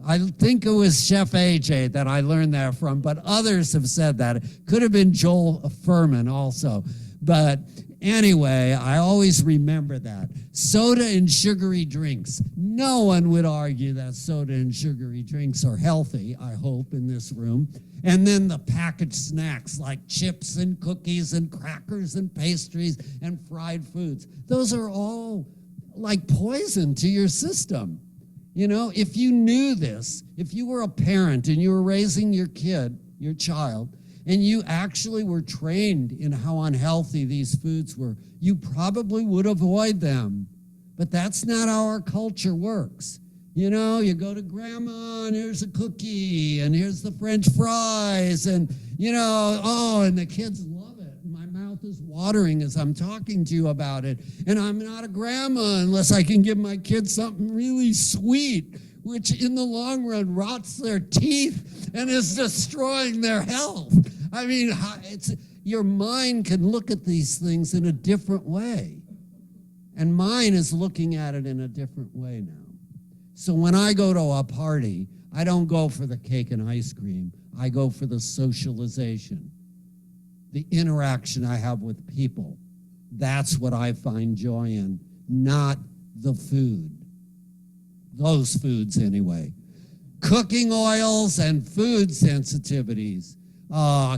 I think it was Chef AJ that I learned that from, but others have said that. It could have been Joel Furman also. But anyway, I always remember that. Soda and sugary drinks. No one would argue that soda and sugary drinks are healthy, I hope, in this room. And then the packaged snacks like chips and cookies and crackers and pastries and fried foods. Those are all like poison to your system. You know, if you knew this, if you were a parent and you were raising your kid, your child, and you actually were trained in how unhealthy these foods were, you probably would avoid them. But that's not how our culture works. You know, you go to grandma and here's a cookie and here's the French fries and, you know, oh, and the kids love it. My mouth is watering as I'm talking to you about it. And I'm not a grandma unless I can give my kids something really sweet, which in the long run rots their teeth and is destroying their health. I mean, your mind can look at these things in a different way. And mine is looking at it in a different way now. So when I go to a party, I don't go for the cake and ice cream. I go for the socialization, the interaction I have with people. That's what I find joy in, not the food. Those foods anyway. Cooking oils and food sensitivities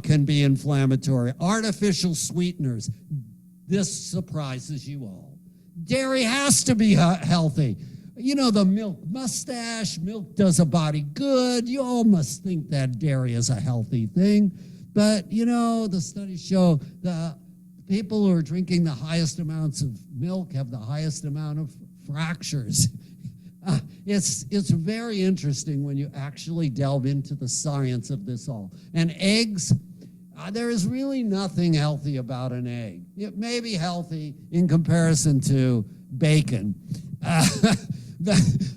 can be inflammatory. Artificial sweeteners. This surprises you all. Dairy has to be healthy. You know, the milk mustache, milk does a body good. You all must think that dairy is a healthy thing. But, you know, the studies show the people who are drinking the highest amounts of milk have the highest amount of fractures. It's very interesting when you actually delve into the science of this all. And eggs, there is really nothing healthy about an egg. It may be healthy in comparison to bacon.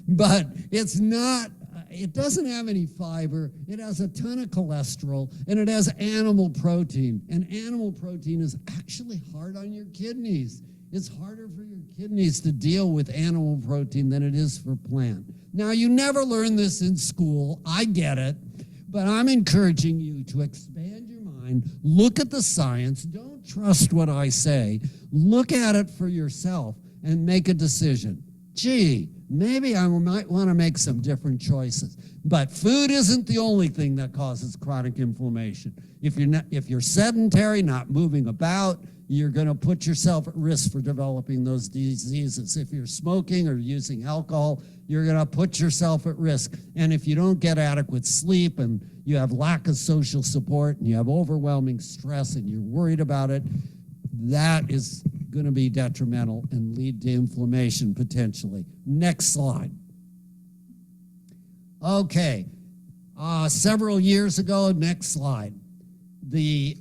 But it's not, it doesn't have any fiber, it has a ton of cholesterol, and it has animal protein. And animal protein is actually hard on your kidneys. It's harder for your kidneys to deal with animal protein than it is for plant. Now, you never learn this in school, I get it, but I'm encouraging you to expand your mind, look at the science, don't trust what I say, look at it for yourself, and make a decision. Gee, maybe I might want to make some different choices. But food isn't the only thing that causes chronic inflammation. If you're sedentary, not moving about, you're going to put yourself at risk for developing those diseases. If you're smoking or using alcohol, you're going to put yourself at risk. And if you don't get adequate sleep and you have lack of social support and you have overwhelming stress and you're worried about it, that is going to be detrimental and lead to inflammation potentially. Next slide. Okay, several years ago, next slide, the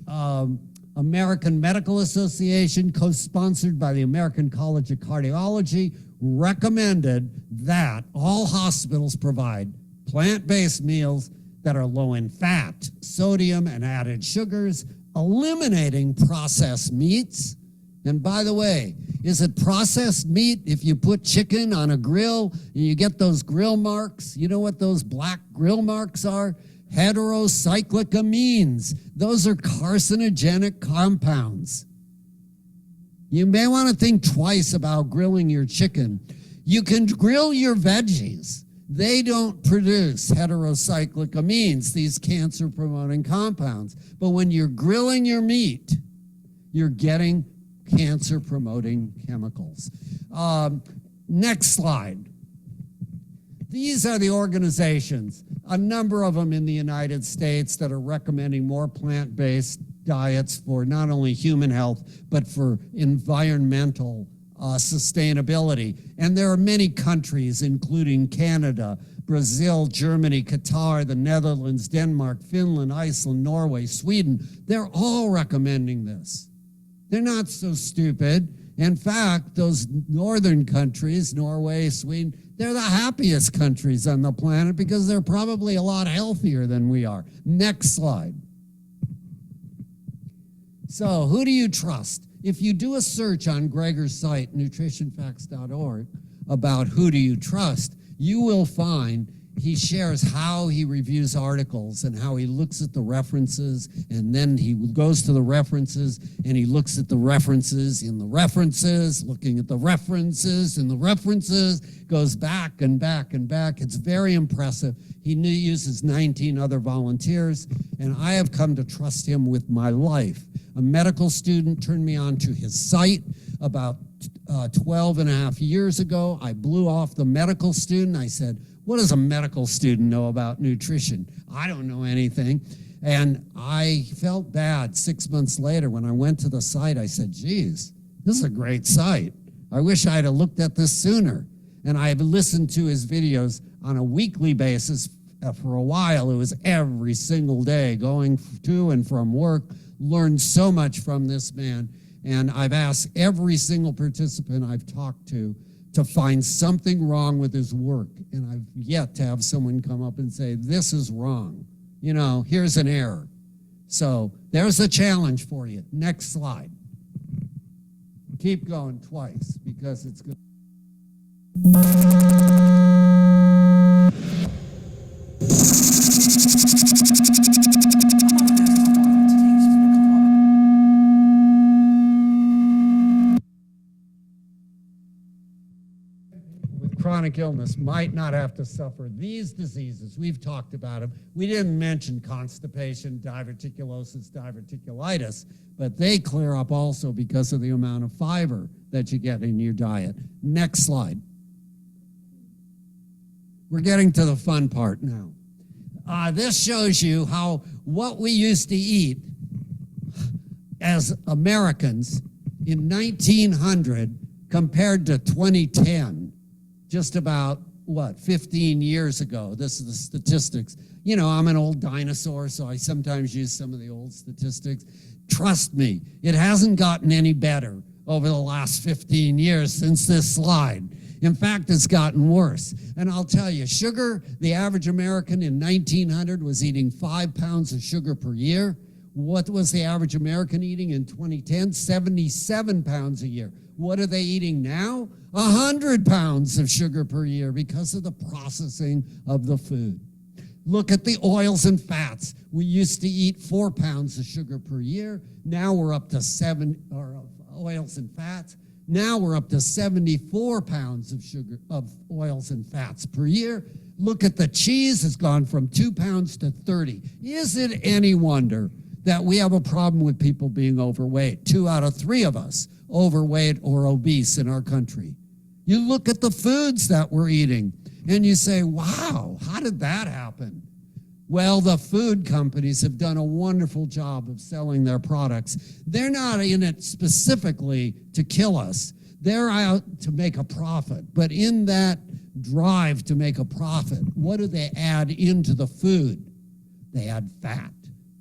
American Medical Association, co-sponsored by the American College of Cardiology, recommended that all hospitals provide plant-based meals that are low in fat, sodium, and added sugars, eliminating processed meats. And by the way, is it processed meat if you put chicken on a grill and you get those grill marks? You know what those black grill marks are? Heterocyclic amines. Those are carcinogenic compounds. You may want to think twice about grilling your chicken. You can grill your veggies. They don't produce heterocyclic amines, these cancer-promoting compounds. But when you're grilling your meat, you're getting cancer-promoting chemicals. Next slide. These are the organizations, a number of them in the United States, that are recommending more plant-based diets for not only human health, but for environmental sustainability. And there are many countries, including Canada, Brazil, Germany, Qatar, the Netherlands, Denmark, Finland, Iceland, Norway, Sweden. They're all recommending this. They're not so stupid. In fact, those northern countries, Norway, Sweden, they're the happiest countries on the planet because they're probably a lot healthier than we are. Next slide. So, who do you trust? If you do a search on Gregor's site, nutritionfacts.org, about who do you trust, you will find he shares how he reviews articles and how he looks at the references, and then he goes to the references and he looks at the references in the references, looking at the references in the references, goes back and back and back. It's very impressive. He uses 19 other volunteers, and I have come to trust him with my life. A medical student turned me on to his site about 12 and a half years ago. I blew off the medical student. I said, what does a medical student know about nutrition? I don't know anything. And I felt bad 6 months later when I went to the site. I said, geez, this is a great site. I wish I'd have looked at this sooner. And I've listened to his videos on a weekly basis for a while. It was every single day going to and from work. Learned so much from this man. And I've asked every single participant I've talked to find something wrong with his work. And I've yet to have someone come up and say, this is wrong. You know, here's an error. So there's a challenge for you. Next slide. Keep going twice because it's good. Chronic illness might not have to suffer these diseases. We've talked about them. We didn't mention constipation, diverticulosis, diverticulitis, but they clear up also because of the amount of fiber that you get in your diet. Next slide. We're getting to the fun part now. This shows you how what we used to eat as Americans in 1900 compared to 2010. Just about, 15 years ago. This is the statistics. You know, I'm an old dinosaur, so I sometimes use some of the old statistics. Trust me, it hasn't gotten any better over the last 15 years since this slide. In fact, it's gotten worse. And I'll tell you, sugar, the average American in 1900 was eating 5 pounds of sugar per year. What was the average American eating in 2010? 77 pounds a year. What are they eating now? 100 pounds of sugar per year because of the processing of the food. Look at the oils and fats. We used to eat 4 pounds of sugar per year. Now we're up to oils and fats. Now we're up to 74 pounds of sugar, of oils and fats per year. Look at the cheese. It's gone from 2 pounds to 30. Is it any wonder that we have a problem with people being overweight? 2 out of 3 of us overweight or obese in our country. You look at the foods that we're eating and you say, wow, how did that happen? Well, the food companies have done a wonderful job of selling their products. They're not in it specifically to kill us. They're out to make a profit. But in that drive to make a profit, what do they add into the food? They add fat.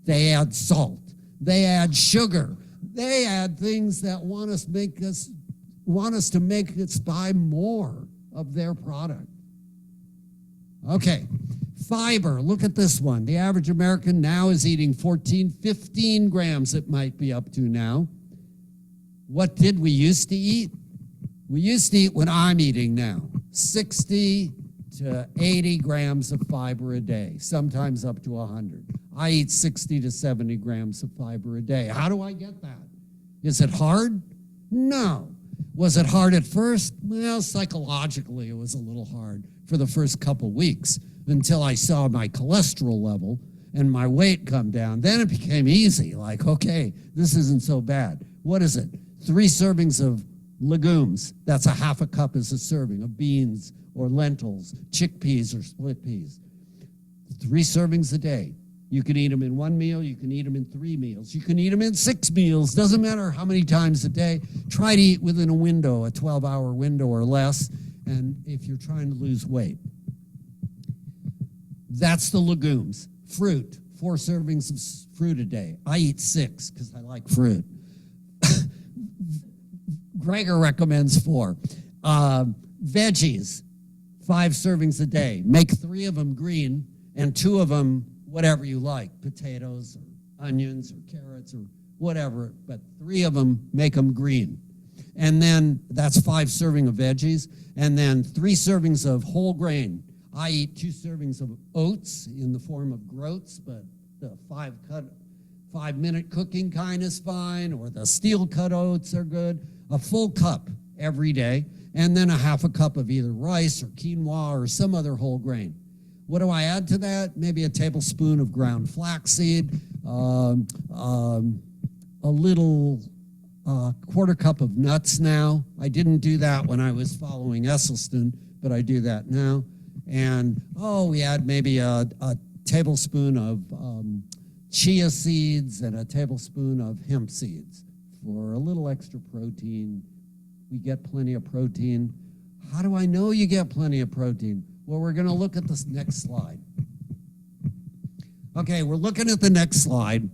They add salt. They add sugar. They add things that want us to make us buy more of their product. Okay, fiber. Look at this one. The average American now is eating 14, 15 grams it might be up to now. What did we used to eat? We used to eat what I'm eating now, 60 to 80 grams of fiber a day, sometimes up to 100. I eat 60 to 70 grams of fiber a day. How do I get that? Is it hard? No. Was it hard at first? Well, psychologically, it was a little hard for the first couple weeks until I saw my cholesterol level and my weight come down. Then it became easy, like, okay, this isn't so bad. What is it? 3 servings of Legumes, that's a half a cup as a serving of beans or lentils, chickpeas or split peas. 3 servings a day. You can eat them in 1 meal, you can eat them in 3 meals, you can eat them in 6 meals, doesn't matter how many times a day. Try to eat within a window, a 12-hour window or less, and if you're trying to lose weight. That's the legumes. Fruit, 4 servings of fruit a day. I eat 6 because I like fruit. Gregor recommends 4. Veggies, 5 servings a day. Make 3 of them green and 2 of them whatever you like, potatoes or onions or carrots or whatever, but 3 of them, make them green. And then that's 5 servings of veggies, and then 3 servings of whole grain. I eat 2 servings of oats in the form of groats, but the 5-minute cooking kind is fine, or the steel cut oats are good. A full cup every day, and then a half a cup of either rice or quinoa or some other whole grain. What do I add to that? Maybe a tablespoon of ground flaxseed, a little quarter cup of nuts now. I didn't do that when I was following Esselstyn, but I do that now. And, we add maybe a tablespoon of chia seeds and a tablespoon of hemp seeds for a little extra protein. We get plenty of protein. How do I know you get plenty of protein? Well, we're going to look at this next slide. Okay, we're looking at the next slide,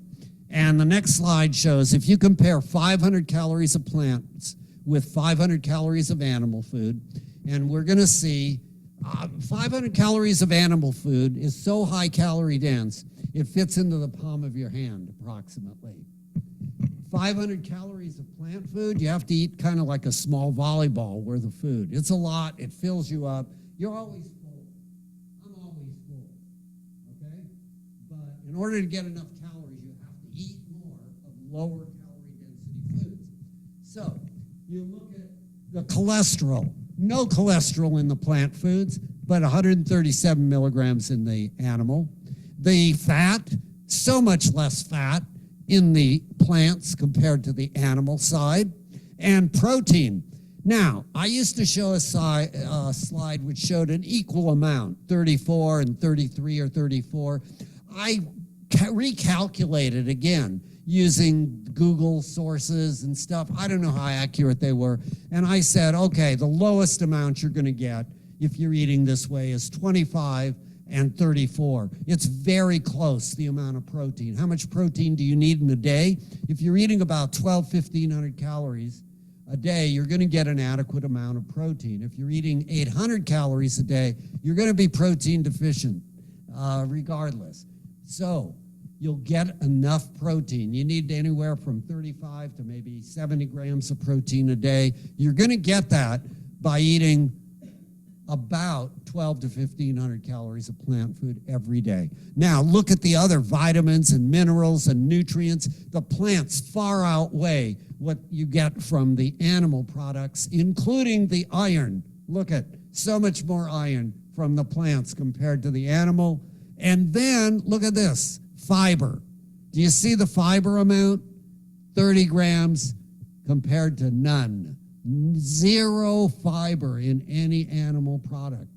and the next slide shows if you compare 500 calories of plants with 500 calories of animal food, and we're going to see 500 calories of animal food is so high calorie dense, it fits into the palm of your hand approximately. 500 calories of plant food, you have to eat kind of like a small volleyball worth of food. It's a lot, it fills you up. You're always full. I'm always full, okay? But in order to get enough calories, you have to eat more of lower calorie density foods. So you look at the cholesterol. No cholesterol in the plant foods, but 137 milligrams in the animal. The fat, so much less fat in the plants compared to the animal side. And protein. Now, I used to show a slide which showed an equal amount, 34 and 33 or 34. I recalculated again using Google sources and stuff. I don't know how accurate they were. And I said, okay, the lowest amount you're going to get if you're eating this way is 25 and 34. It's very close, the amount of protein. How much protein do you need in a day? If you're eating about 1,500 calories a day, you're going to get an adequate amount of protein. If you're eating 800 calories a day, you're going to be protein deficient regardless. So you'll get enough protein. You need anywhere from 35 to maybe 70 grams of protein a day. You're going to get that by eating about 12 to 1,500 calories of plant food every day. Now, look at the other vitamins and minerals and nutrients. The plants far outweigh what you get from the animal products, including the iron. Look at so much more iron from the plants compared to the animal. And then, look at this, fiber. Do you see the fiber amount? 30 grams compared to none. 0 fiber in any animal product.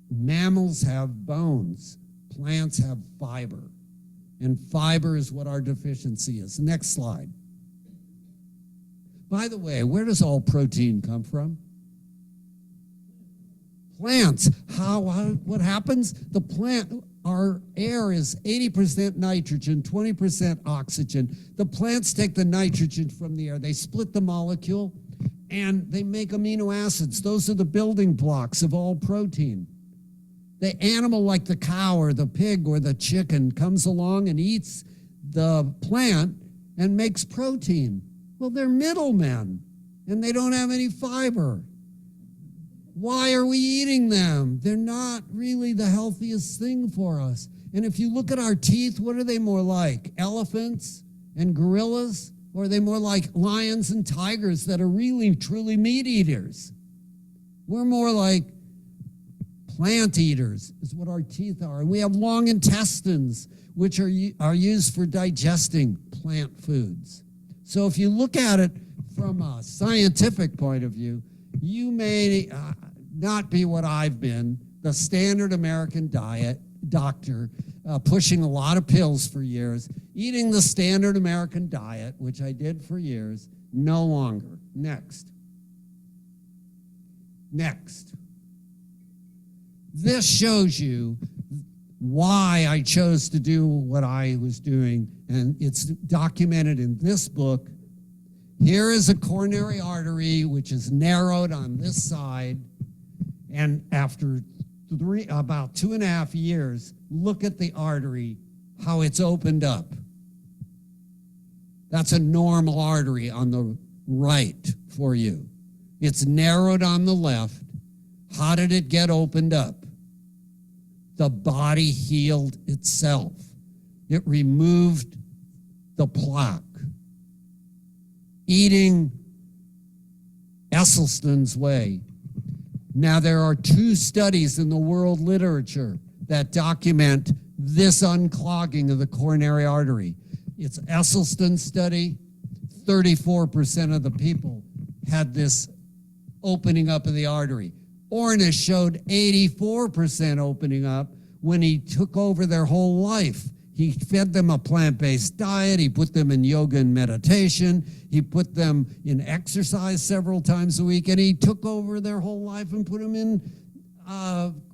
Mammals have bones. Plants have fiber. And fiber is what our deficiency is. Next slide. By the way, where does all protein come from? Plants. What happens? The plant, our air is 80% nitrogen, 20% oxygen. The plants take the nitrogen from the air. They split the molecule and they make amino acids. Those are the building blocks of all protein. The animal like the cow or the pig or the chicken comes along and eats the plant and makes protein. Well, they're middlemen and they don't have any fiber. Why are we eating them? They're not really the healthiest thing for us. And if you look at our teeth, what are they more like? Elephants and gorillas? Or are they more like lions and tigers that are really, truly meat eaters? We're more like plant eaters is what our teeth are. And we have long intestines, which are used for digesting plant foods. So if you look at it from a scientific point of view, you may not be what I've been, the standard American diet doctor, pushing a lot of pills for years, eating the standard American diet, which I did for years, no longer. Next. Next. This shows you why I chose to do what I was doing, and it's documented in this book. Here is a coronary artery which is narrowed on this side, and after about 2.5 years, look at the artery, how it's opened up. That's a normal artery on the right for you. It's narrowed on the left. How did it get opened up? The body healed itself. It removed the plaque. Eating Esselstyn's way. Now, there are 2 studies in the world literature that document this unclogging of the coronary artery. It's Esselstyn's study. 34% of the people had this opening up of the artery. Ornish showed 84% opening up when he took over their whole life. He fed them a plant-based diet. He put them in yoga and meditation. He put them in exercise several times a week, and he took over their whole life and put them in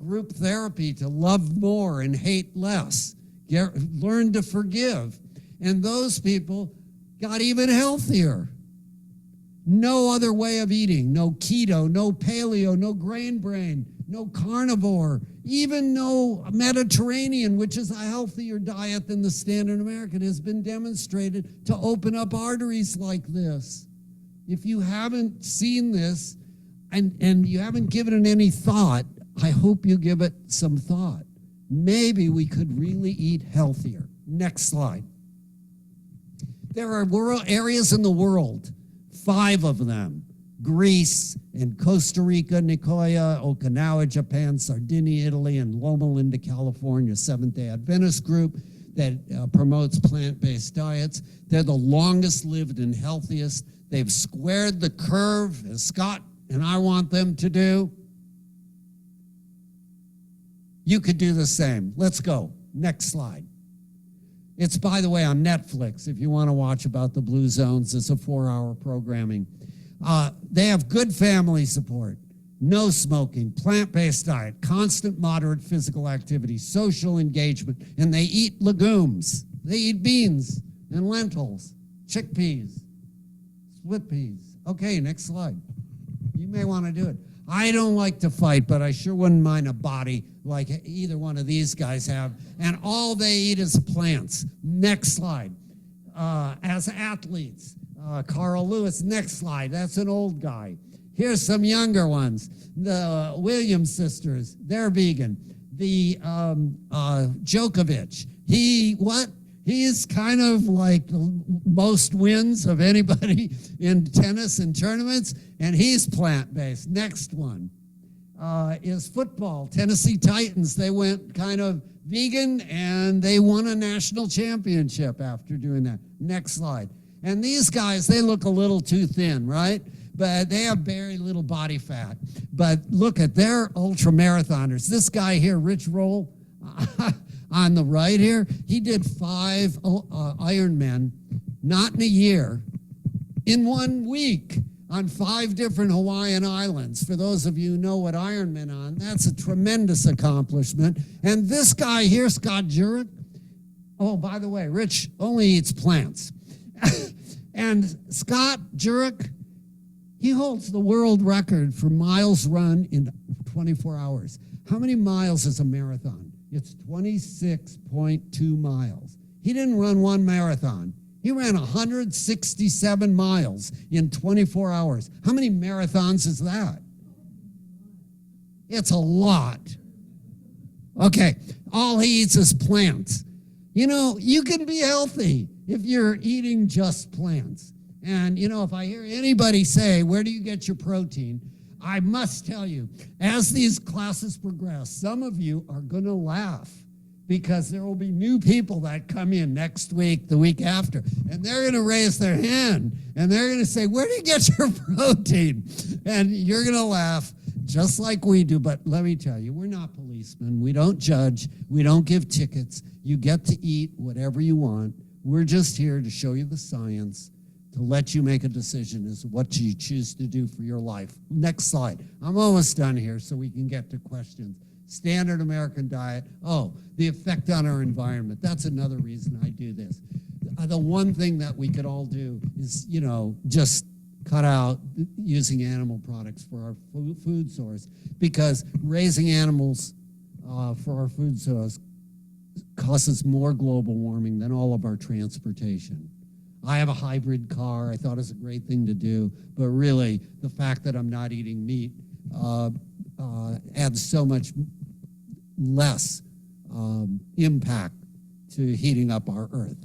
group therapy to love more and hate less. Learn to forgive. And those people got even healthier. No other way of eating. No keto, no paleo, no grain brain, no carnivore, even no Mediterranean, which is a healthier diet than the standard American, has been demonstrated to open up arteries like this. If you haven't seen this and you haven't given it any thought, I hope you give it some thought. Maybe we could really eat healthier. Next slide. There are areas in the world, 5 of them, Greece and Costa Rica, Nicoya, Okinawa, Japan, Sardinia, Italy, and Loma Linda, California, Seventh-day Adventist group that promotes plant-based diets. They're the longest lived and healthiest. They've squared the curve, as Scott and I want them to do. You could do the same. Let's go. Next slide. It's, by the way, on Netflix if you want to watch about the Blue Zones. It's a 4-hour programming. They have good family support, no smoking, plant-based diet, constant moderate physical activity, social engagement, and they eat legumes. They eat beans and lentils, chickpeas, split peas. Okay, next slide. You may want to do it. I don't like to fight, but I sure wouldn't mind a body like either one of these guys have. And all they eat is plants. Next slide. As athletes, Carl Lewis, next slide. That's an old guy. Here's some younger ones. The Williams sisters, they're vegan. The Djokovic, he's kind of like the most wins of anybody in tennis and tournaments, and he's plant-based. Next one is football. Tennessee Titans, they went kind of vegan, and they won a national championship after doing that. Next slide. And these guys, they look a little too thin, right? But they have very little body fat. But look at their ultra marathoners. This guy here, Rich Roll, on the right here, he did 5 Ironmen, not in a year, in 1 week on 5 different Hawaiian islands. For those of you who know what Ironmen are, that's a tremendous accomplishment. And this guy here, Scott Jurek, oh, by the way, Rich only eats plants. And Scott Jurek, he holds the world record for miles run in 24 hours. How many miles is a marathon? It's 26.2 miles. He didn't run 1 marathon. He ran 167 miles in 24 hours. How many marathons is that? It's a lot. Okay, all he eats is plants. You know, you can be healthy if you're eating just plants. And, you know, if I hear anybody say, where do you get your protein? I must tell you, as these classes progress, some of you are going to laugh because there will be new people that come in next week, the week after, and they're going to raise their hand and they're going to say, where do you get your protein? And you're going to laugh just like we do. But let me tell you, we're not policemen. We don't judge. We don't give tickets. You get to eat whatever you want. We're just here to show you the science, to let you make a decision as to what you choose to do for your life. Next slide. I'm almost done here so we can get to questions. Standard American diet. Oh, the effect on our environment. That's another reason I do this. The one thing that we could all do is, just cut out using animal products for our food source, because raising animals for our food source causes more global warming than all of our transportation. I have a hybrid car. I thought it was a great thing to do, but really the fact that I'm not eating meat adds so much less impact to heating up our earth.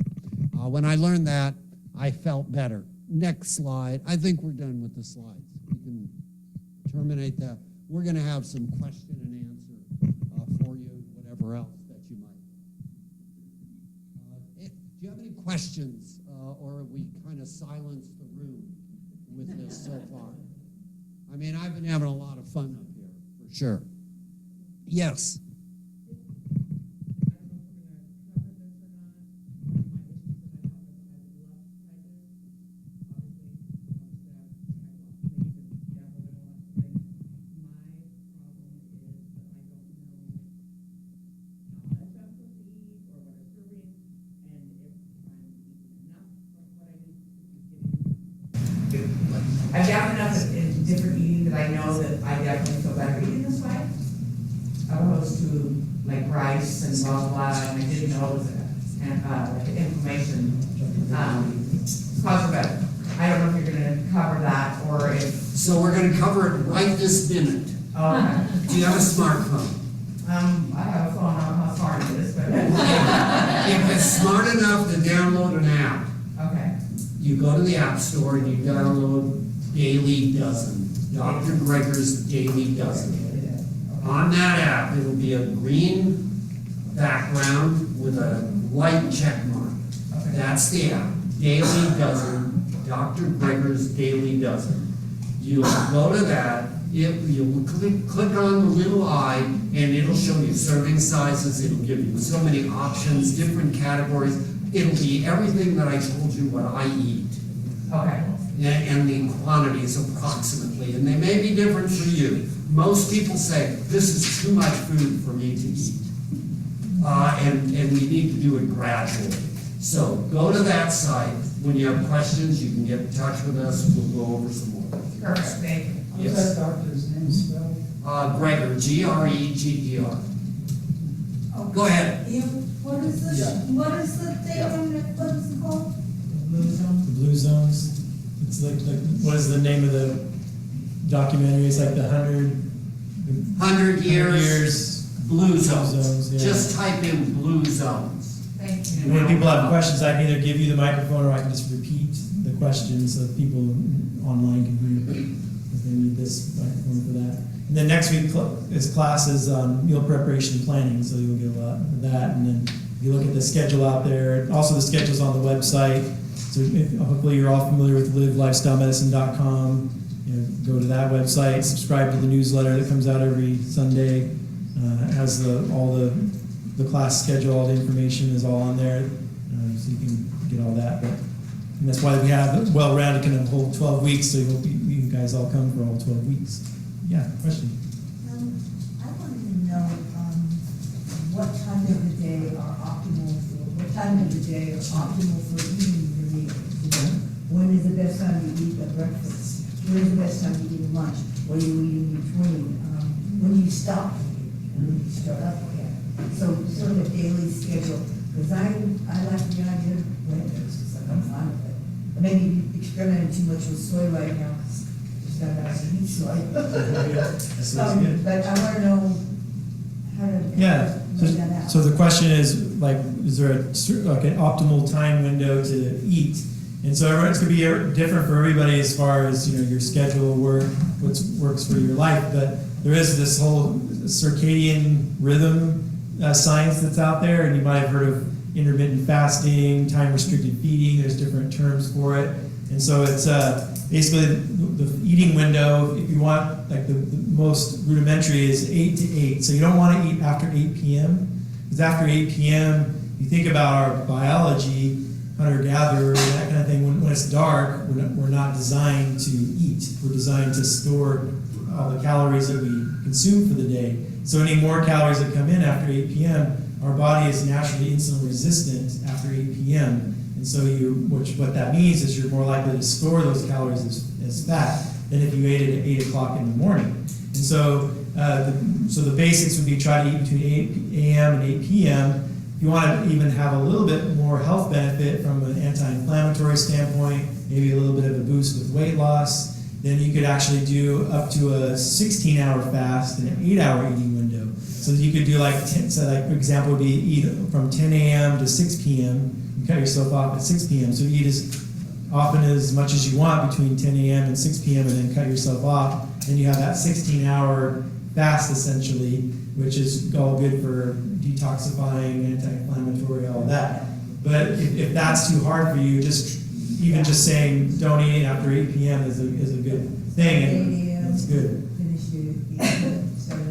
When I learned that, I felt better. Next slide. I think we're done with the slides. We can terminate that. We're going to have some question and answer for you, whatever else that you might. Do you have any questions, or have we kind of silenced the room with this so far? I mean, I've been having a lot of fun up here, for sure. Yes. I've gotten enough in different eating that I know that I definitely feel better eating this way, opposed to like rice and blah, blah, and I didn't know it was like inflammation cause for better. I don't know if you're gonna cover that or if. So we're going to cover it right this minute. Okay. Do you have a smartphone? I have a phone, I don't know how smart it is, but. If it's smart enough to download an app, Okay. you go to the App Store and you download Daily Dozen, Dr. Greger's Daily Dozen. On that app, it'll be a green background with a white check mark. That's the app, Daily Dozen, Dr. Greger's Daily Dozen. You'll go to that, you'll click on the little eye, and it'll show you serving sizes, it'll give you so many options, different categories. It'll be everything that I told you what I eat. Okay. And the quantities approximately, and they may be different for you. Most people say, this is too much food for me to eat. And we need to do it gradually. So go to that site. When you have questions, you can get in touch with us. We'll go over some more. Perfect, thank you. Yes. What's that doctor's name spelled? Greger, G-R-E-G-E-R. Go ahead. What is the, what is the thing, what is it called? The Blue Zones. It's like what is the name of the documentary? It's like the 100 years Blue Zones. Yeah. Just type in Blue Zones. Thank you. And when people have questions, I can either give you the microphone or I can just repeat the questions so that people online can hear if they need this microphone for that. And then next week is classes on meal preparation and planning, so you'll get a lot of that. And then you look at the schedule out there. Also, the schedule's on the website. So hopefully you're all familiar with livelifestylemedicine.com. Go to that website, subscribe to the newsletter that comes out every Sunday. It has all the class schedule, all the information is all on there, so you can get all that. And that's why we have well-rounded, kind of whole 12 weeks, so you guys all come for all 12 weeks. Yeah, question? I wanted to know what time of the day are optimal for eating your meals. When is the best time to eat at breakfast? When is the best time to eat lunch? What are you eating in between? When do you stop eating? And when do you start up again? So sort of a daily schedule, because I like the idea of Windows, it's like I'm fine with it. But maybe experimenting too much with soy right now, because just got out to eat soy. But I want to know how to make that out. So the question is, like, is there an optimal time window to eat? And so it's going to be different for everybody as far as your schedule, what works for your life. But there is this whole circadian rhythm science that's out there, and you might have heard of intermittent fasting, time-restricted feeding. There's different terms for it. And so it's basically the eating window, if you want, like the most rudimentary is 8 to 8. So you don't want to eat after 8 p.m. Because after 8 p.m., you think about our biology, hunter-gatherer, and that kind of thing, when it's dark, we're not designed to eat. We're designed to store all the calories that we consume for the day. So any more calories that come in after 8 p.m., our body is naturally insulin resistant after 8 p.m. And so what that means is you're more likely to store those calories as fat than if you ate it at 8 o'clock in the morning. And so, the basics would be try to eat between 8 a.m. and 8 p.m. If you want to even have a little bit more health benefit from an anti-inflammatory standpoint, maybe a little bit of a boost with weight loss, then you could actually do up to a 16-hour fast and an 8-hour eating window. So you could do for example, would be eat from 10 a.m. to 6 p.m. You cut yourself off at 6 p.m. So eat as often as much as you want between 10 a.m. and 6 p.m. and then cut yourself off. Then you have that 16-hour fast essentially, which is all good for detoxifying, anti-inflammatory, all that. But if that's too hard for you, just saying don't eat after 8 p.m. is a good thing, and it's good.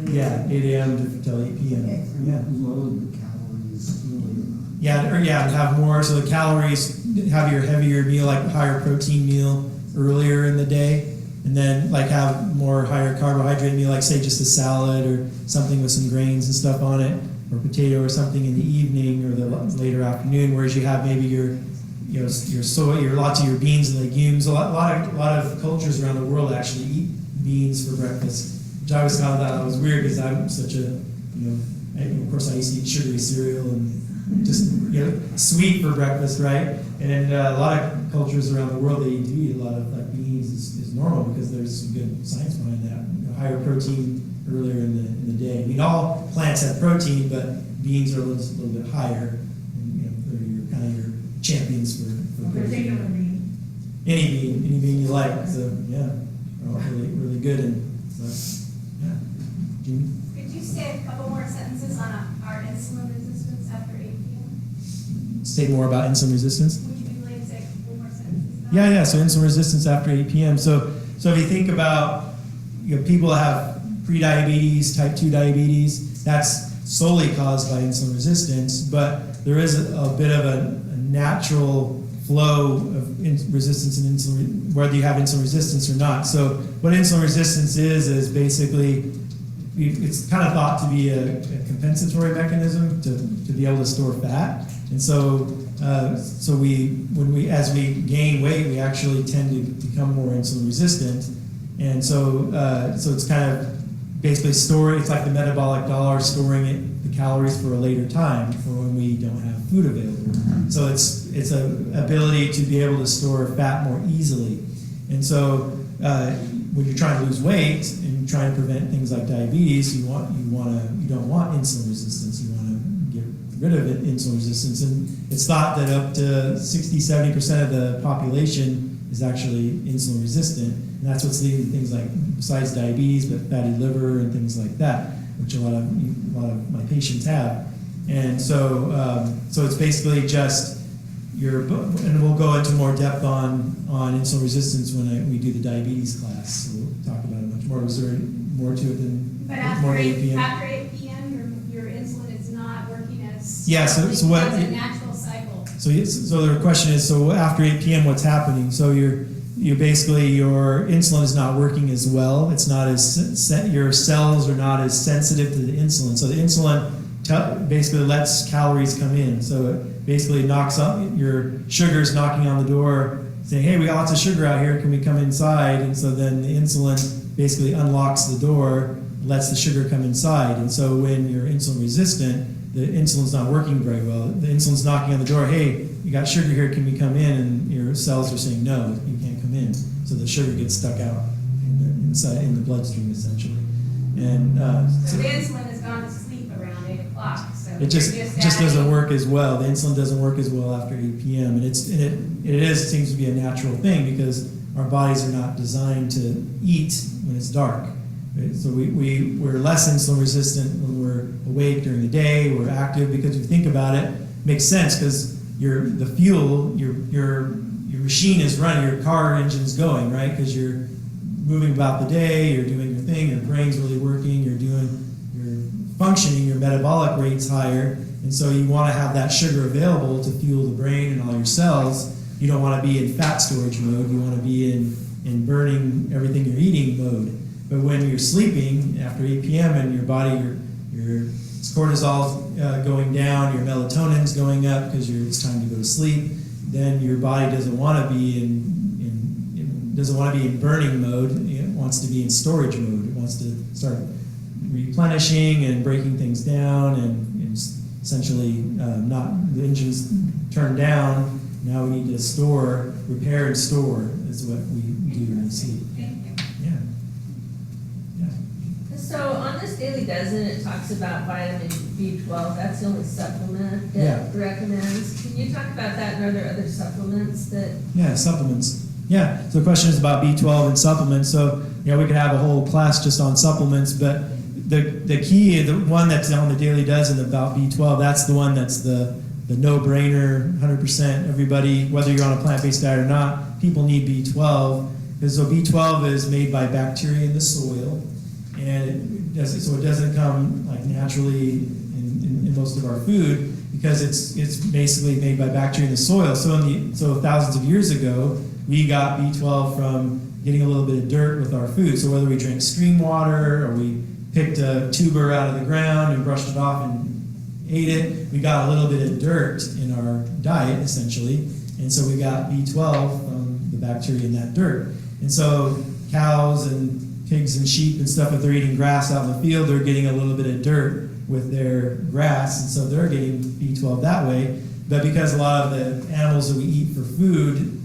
Yeah, 8 a.m. till 8 p.m. Yeah. Load the calories. Have more. So the calories, have your heavier meal, like higher protein meal earlier in the day, and then like have more higher carbohydrate meal, like say just a salad or something with some grains and stuff on it, or potato or something in the evening or the later afternoon. Whereas you have maybe your soy, lots of your beans and legumes. A lot of cultures around the world actually eat beans for breakfast, which I always found that was weird because I'm such a, of course I used to eat sugary cereal and just sweet for breakfast, right? And a lot of cultures around the world, they do eat a lot of like beans is normal because there's some good science behind that. Higher protein earlier in the day. I mean, all plants have protein, but beans are a little bit higher. And, they're kind of your champions for protein. Any bean you like. So yeah, they're all really good. And so yeah, Jimmy. Could you say a couple more sentences on our insulin resistance after 8 p.m.? Say more about insulin resistance. Would you be willing to say a couple more sentences? Yeah. So insulin resistance after 8 p.m. So if you think about people that have prediabetes, type 2 diabetes, that's solely caused by insulin resistance, but there is a bit of a natural flow of resistance and insulin, whether you have insulin resistance or not. So what insulin resistance is basically, it's kind of thought to be a compensatory mechanism to be able to store fat. And so as we gain weight, we actually tend to become more insulin resistant. And so it's kind of basically it's like the metabolic dollar, storing the calories for a later time for when we don't have food available. So it's an ability to be able to store fat more easily. And so when you're trying to lose weight and trying to prevent things like diabetes, you don't want insulin resistance. You want to get rid of insulin resistance. And it's thought that up to 60-70% of the population is actually insulin resistant. And that's what's leading to things like, besides diabetes, but fatty liver and things like that, which a lot of my patients have. And so it's basically just and we'll go into more depth on insulin resistance when we do the diabetes class. So we'll talk about it much more. Was there more to it than more 8 p.m.? After 8 p.m., your insulin is not working as so what? As a natural cycle. So the question is, so after 8 p.m., what's happening? So you basically, your insulin is not working as well. It's not your cells are not as sensitive to the insulin. So the insulin basically lets calories come in. So it basically knocks up your sugar's knocking on the door saying, hey, we got lots of sugar out here, can we come inside? And so then the insulin basically unlocks the door, lets the sugar come inside. And so when you're insulin resistant, the insulin's not working very well. The insulin's knocking on the door, hey, you got sugar here, can we come in? And your cells are saying, no, you can't come in. So the sugar gets stuck out in the bloodstream, essentially. And so the insulin has gone to sleep around 8 o'clock. So it just doesn't work as well. The insulin doesn't work as well after 8 p.m. And it seems to be a natural thing because our bodies are not designed to eat when it's dark. Right? So we're less insulin resistant when we're awake during the day, we're active, because if you think about it, it makes sense, because the fuel, your machine is running, your car engine's going, right? Because you're moving about the day, you're doing your thing, your brain's really working, you're functioning, your metabolic rate's higher, and so you want to have that sugar available to fuel the brain and all your cells. You don't want to be in fat storage mode, you want to be in burning everything you're eating mode. But when you're sleeping after 8 p.m. and your body, your cortisol's going down, your melatonin's going up because it's time to go to sleep, then your body doesn't want to be in burning mode. It wants to be in storage mode. It wants to start replenishing and breaking things down, and essentially not the engine's turned down. Now we need to store, repair and store is what we do in sleep. Yeah. So on this Daily Dozen, it talks about vitamin B12. That's the only supplement it recommends. Can you talk about that, and are there other supplements that? Yeah, supplements. Yeah, so the question is about B12 and supplements. So, we could have a whole class just on supplements, but the key, the one that's on the Daily Dozen about B12, that's the one that's the no-brainer, 100%. Everybody, whether you're on a plant-based diet or not, people need B12, because so B12 is made by bacteria in the soil, and it doesn't come like naturally in most of our food, because it's basically made by bacteria in the soil. So thousands of years ago, we got B12 from getting a little bit of dirt with our food. So whether we drank stream water or we picked a tuber out of the ground and brushed it off and ate it, we got a little bit of dirt in our diet, essentially. And so we got B12 from the bacteria in that dirt. And so cows and pigs and sheep and stuff, if they're eating grass out in the field, they're getting a little bit of dirt with their grass, and so they're getting B12 that way. But because a lot of the animals that we eat for food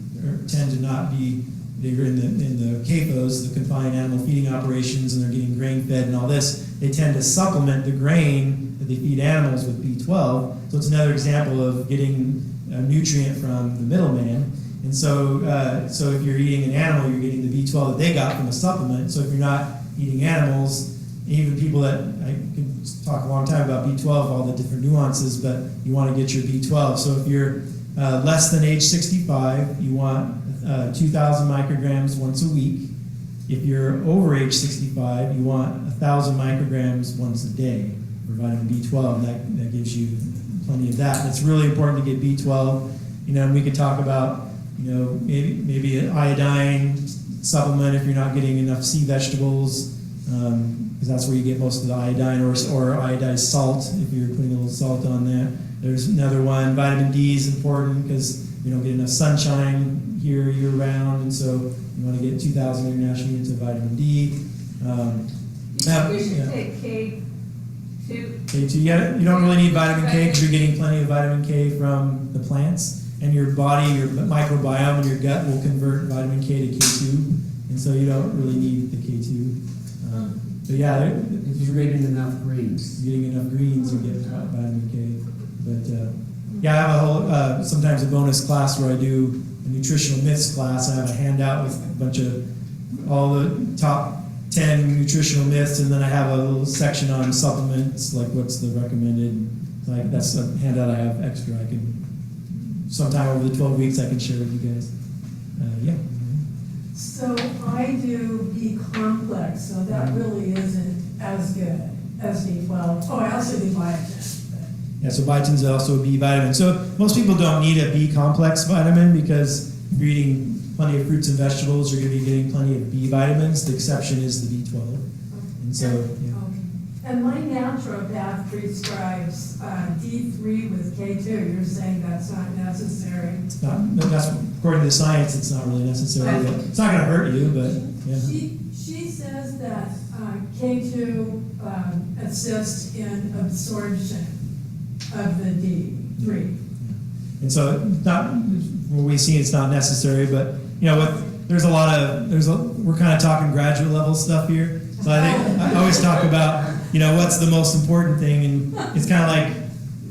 tend to not be, they're in the CAFOs, the confined animal feeding operations, and they're getting grain fed and all this, they tend to supplement the grain that they feed animals with B12. So it's another example of getting a nutrient from the middleman. And so if you're eating an animal, you're getting the B12 that they got from a supplement. So if you're not eating animals, even people that, I could talk a long time about B12, all the different nuances, but you want to get your B12. So if you're less than age 65, you want 2,000 micrograms once a week. If you're over age 65, you want 1,000 micrograms once a day for vitamin B12. That gives you plenty of that. It's really important to get B12. And we could talk about, maybe an iodine supplement if you're not getting enough sea vegetables, because that's where you get most of the iodine, or iodized salt if you're putting a little salt on that. There's another one. Vitamin D is important because we don't get enough sunshine here year round, and so you want to get 2,000 international units of vitamin D. We should take K2. K2, yeah, you don't really need vitamin K because you're getting plenty of vitamin K from the plants, and your body, your microbiome in your gut will convert vitamin K to K2, and so you don't really need the K2. So yeah, if you're getting enough greens. Getting enough greens, you get vitamin K. But yeah, I have a whole, sometimes a bonus class where I do a nutritional myths class. I have a handout with a bunch of all the top 10 nutritional myths, and then I have a little section on supplements, like what's the recommended. Like that's a handout I have extra. I can, sometime over the 12 weeks, I can share with you guys. Yeah. So I do B complex, so that really isn't as good as B12. Oh, I also do biotin. Yeah, so biotin's also a B vitamin. So most people don't need a B complex vitamin because if you're eating plenty of fruits and vegetables, you're going to be getting plenty of B vitamins. The exception is the B12. And so, yeah. And my naturopath prescribes D3 with K2. You're saying that's not necessary. It's not, that's, according to the science, it's not really necessary. But it's not going to hurt you, but yeah. She says that K2 assists in absorption of the D3. And so, not what we see, it's not necessary, but we're kind of talking graduate level stuff here. So I think I always talk about, what's the most important thing, and it's kind of like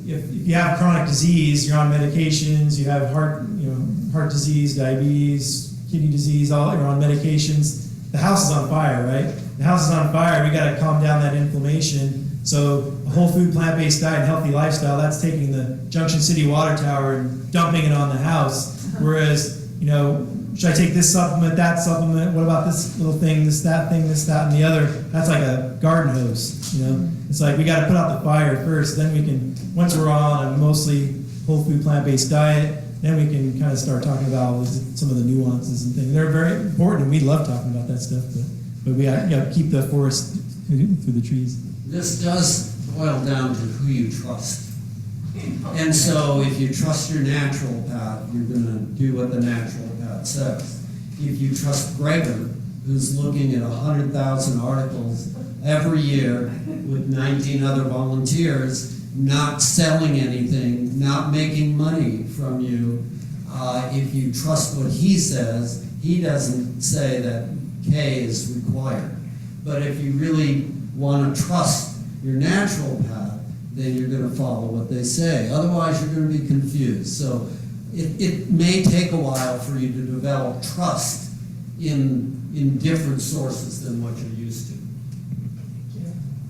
if you have chronic disease, you're on medications, you have heart disease, diabetes, kidney disease, you're on medications. The house is on fire, right? the house is on fire, we got to calm down that inflammation. So a whole food, plant-based diet, and healthy lifestyle, that's taking the Junction City water tower and dumping it on the house. Whereas, you know, should I take this supplement, that supplement? What about this little thing, this, that, and the other? That's like a garden hose, you know? It's like we got to put out the fire first, then we can, once we're on a mostly whole food, plant-based diet, then we can kind of start talking about some of the nuances and things. They're very important, and we love talking about that stuff, but we got to keep the forest through the trees. This does boil down to who you trust. And so if you trust your natural path, you're going to do what the natural path says. If you trust Gregor, who's looking at 100,000 articles every year with 19 other volunteers, not selling anything, not making money from you, if you trust what he says, he doesn't say that K is required. But if you really want to trust your natural path, then you're going to follow what they say. Otherwise, you're going to be confused. So it may take a while for you to develop trust in different sources than what you're used to.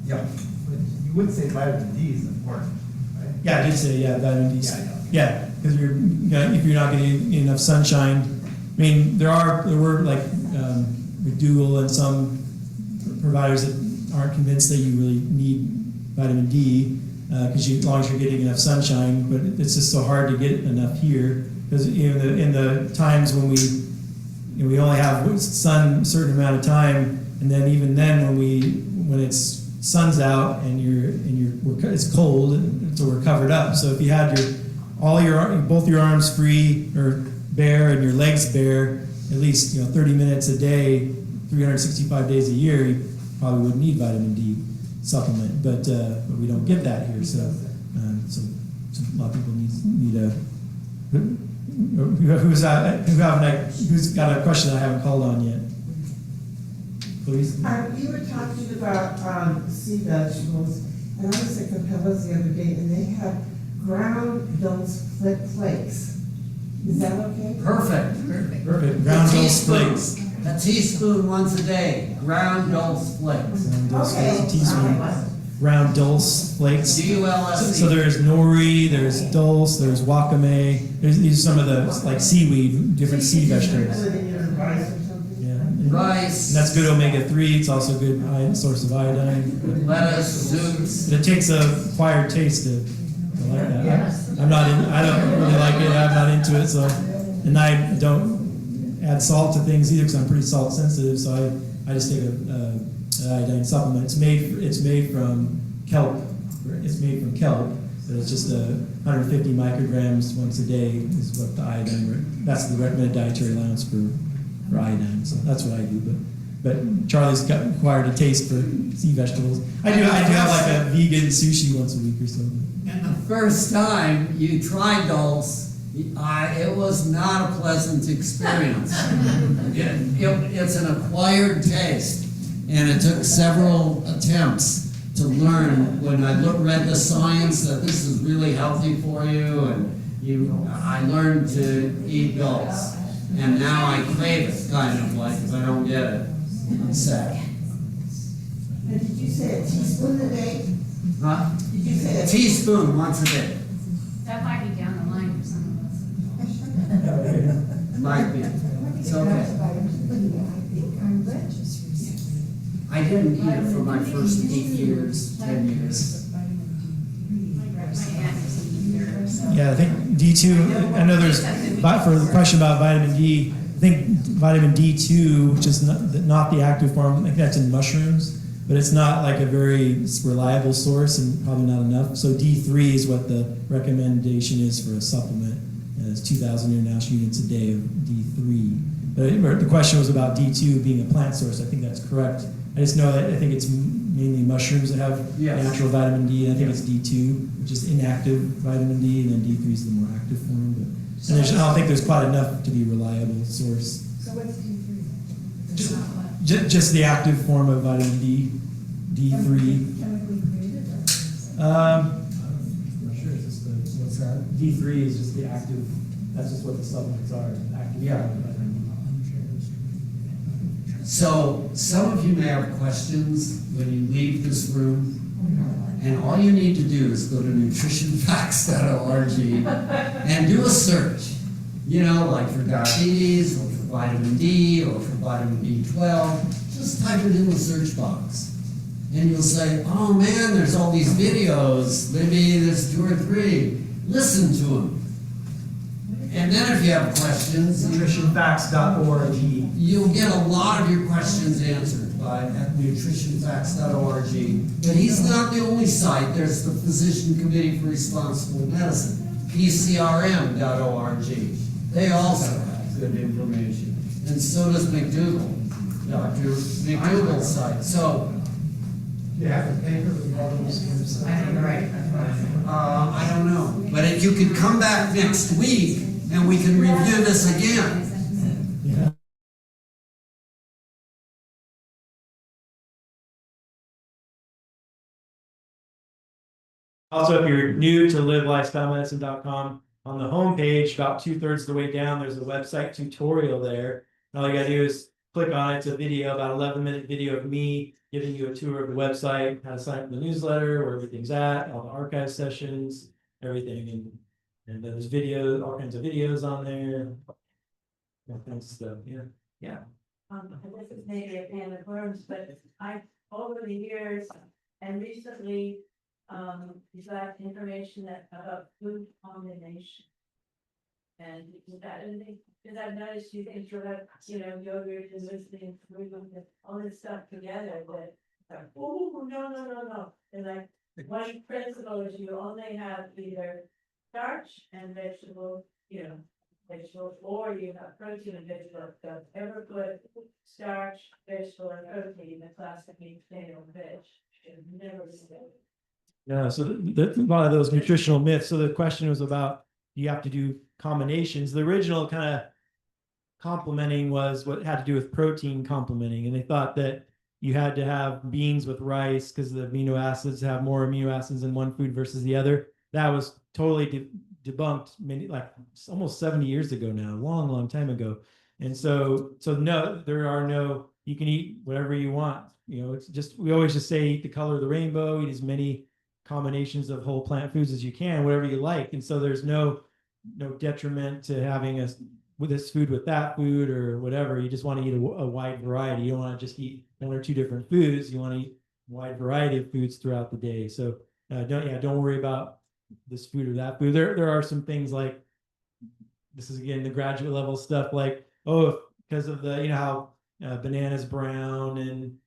Yeah. But you would say vitamin D is important, right? Yeah, I did say, vitamin D. Yeah, because if you're not getting enough sunshine, I mean, there were like McDougall and some providers that aren't convinced that you really need vitamin D because as long as you're getting enough sunshine, but it's just so hard to get enough here because in the times when we only have sun a certain amount of time, and then even then when it's sun's out and it's cold, so we're covered up. So if you had both your arms free or bare and your legs bare, at least 30 minutes a day, 365 days a year, you probably wouldn't need vitamin D supplement. But we don't get that here. So a lot of people need a. Who's got a question I haven't called on yet? Please. You were talking about sea vegetables, and I was at Capella's the other day, and they had ground dulse flakes. Is that okay? Perfect. Ground dulse flakes. A teaspoon once a day. Ground dulse flakes. Okay. Ground dulse flakes. D-U-L-S-E. So there's nori, there's dulse, there's wakame. These are some of the like seaweed, different sea vegetables. Rice. And that's good omega-3. It's also a good source of iodine. Lettuce, zoots. It takes a acquired taste to like that. I don't really like it. I'm not into it. So, and I don't add salt to things either because I'm pretty salt sensitive. So I just take an iodine supplement. It's made from kelp. It's made from kelp. But it's just 150 micrograms once a day is what the iodine. That's the recommended dietary allowance for iodine. So that's what I do. But Charlie's got acquired a taste for sea vegetables. I do have like a vegan sushi once a week or so. And the first time you tried dulse, it was not a pleasant experience. It's an acquired taste, and it took several attempts to learn. When I read the science that this is really healthy for you, and I learned to eat dulse. And now I crave it, kind of like, if I don't get it, I'm sad. And did you say a teaspoon a day? Huh? Did you say a teaspoon once a day? That might be down the line for some of us. Might be. It's okay. I didn't eat it for my first 8 years, 10 years. Yeah, I think D2, I know there's, for the question about vitamin D, I think vitamin D2, which is not the active form, I think that's in mushrooms, but it's not like a very reliable source and probably not enough. So D3 is what the recommendation is for a supplement. And it's 2,000 international units a day of D3. But the question was about D2 being a plant source. I think that's correct. I just know that I think it's mainly mushrooms that have natural vitamin D, and I think it's D2, which is inactive vitamin D, and then D3 is the more active form. But I don't think there's quite enough to be a reliable source. So what's D3? Just the active form of vitamin D, D3. Chemically created? I'm not sure. What's that? D3 is just the active. That's just what the supplements are. Active form of vitamin D. So some of you may have questions when you leave this room, and all you need to do is go to nutritionfacts.org and do a search. You know, like for diabetes, or for vitamin D, or for vitamin B12. Just type it in the search box. And you'll say, oh man, there's all these videos. Maybe there's 2 or 3. Listen to them. And then if you have questions, nutritionfacts.org. You'll get a lot of your questions answered at nutritionfacts.org. But he's not the only site. There's the Physician Committee for Responsible Medicine, PCRM.org. They also have good information. And so does McDougall, Dr. McDougall's site. So, You have to pay for the website. I don't know. But if you could come back next week and we can review this again. Yeah. Also, if you're new to livelifestylemedicine.com, on the homepage, about 2/3 of the way down, there's a website tutorial there. And all you gotta do is click on it. It's a video, about 11-minute video of me giving you a tour of the website, how to sign up for the newsletter, where everything's at, all the archive sessions, everything. And there's videos, all kinds of videos on there. All kinds of stuff, yeah. Yeah. And this is maybe a pan of worms, but I, over the years and recently, got information about food combination. And is that anything, because I've noticed you can throw out, yogurt and listening, all this stuff together that, oh, no. And like, one principle is you only have either starch and vegetable, vegetables, or you have protein and vegetable. Don't ever put starch, vegetable, and protein in the classic meat, potato, and veg. Should never do that. Yeah, so a lot of those nutritional myths. So the question was about, you have to do combinations. The original kind of complementing was what had to do with protein complementing. And they thought that you had to have beans with rice because the amino acids have more amino acids in one food versus the other. That was totally debunked almost 70 years ago now, long time ago. And so no, there are no, you can eat whatever you want. It's just, we always just say eat the color of the rainbow, eat as many combinations of whole plant foods as you can, whatever you like. And so there's no detriment to having with this food with that food or whatever. You just want to eat a wide variety. You don't want to just eat 1 or 2 different foods. You want to eat a wide variety of foods throughout the day. So don't worry about this food or that food. There are some things like, this is again the graduate level stuff, like, because of the how bananas brown, and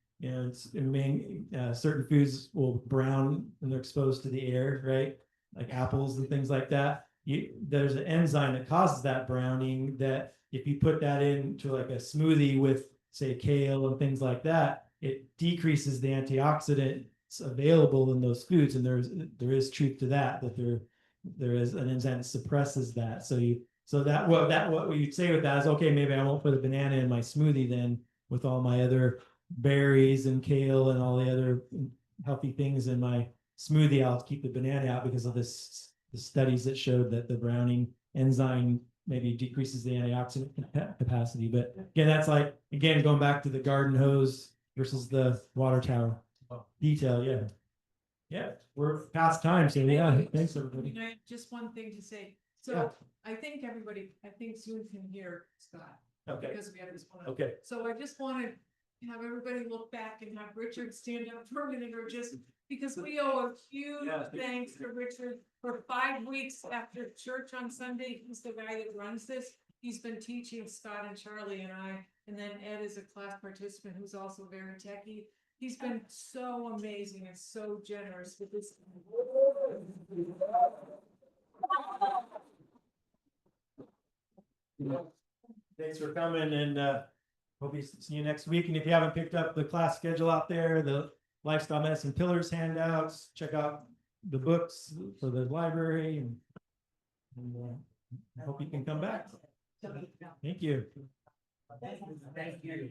certain foods will brown when they're exposed to the air, right? Like apples and things like that. There's an enzyme that causes that browning, that if you put that into like a smoothie with, say, kale and things like that, it decreases the antioxidants available in those foods. And there is truth to that there is an enzyme that suppresses that. What you'd say with that is, okay, maybe I won't put a banana in my smoothie then, with all my other berries and kale and all the other healthy things in my smoothie. I'll keep the banana out because of the studies that showed that the browning enzyme maybe decreases the antioxidant capacity. But again, that's like, going back to the garden hose versus the water tower detail. Yeah, we're past time, so yeah, thanks everybody. Just one thing to say. So Yeah. I think Zoom can hear Scott. Okay. Because we have this one. Okay. So I just want to have everybody look back and have Richard stand up for a minute, or just because we owe a huge thanks to Richard for 5 weeks after church on Sunday. He's the guy that runs this. He's been teaching Scott and Charlie and I, and then Ed is a class participant who's also very techie. He's been so amazing and so generous with this. Thanks for coming, and hope we see you next week. And if you haven't picked up the class schedule out there, the Lifestyle Medicine Pillars handouts, check out the books for the library, and I hope you can come back. Thank you. Thank you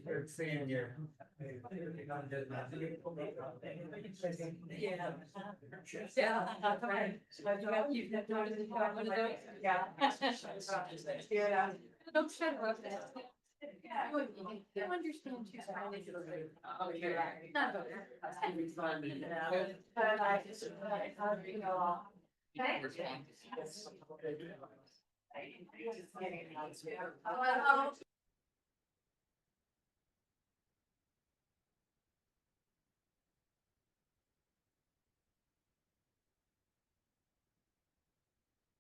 for seeing you. Yeah. You understand too. Oh, you're right. Not about it. It's fun, but I just, you know. Okay.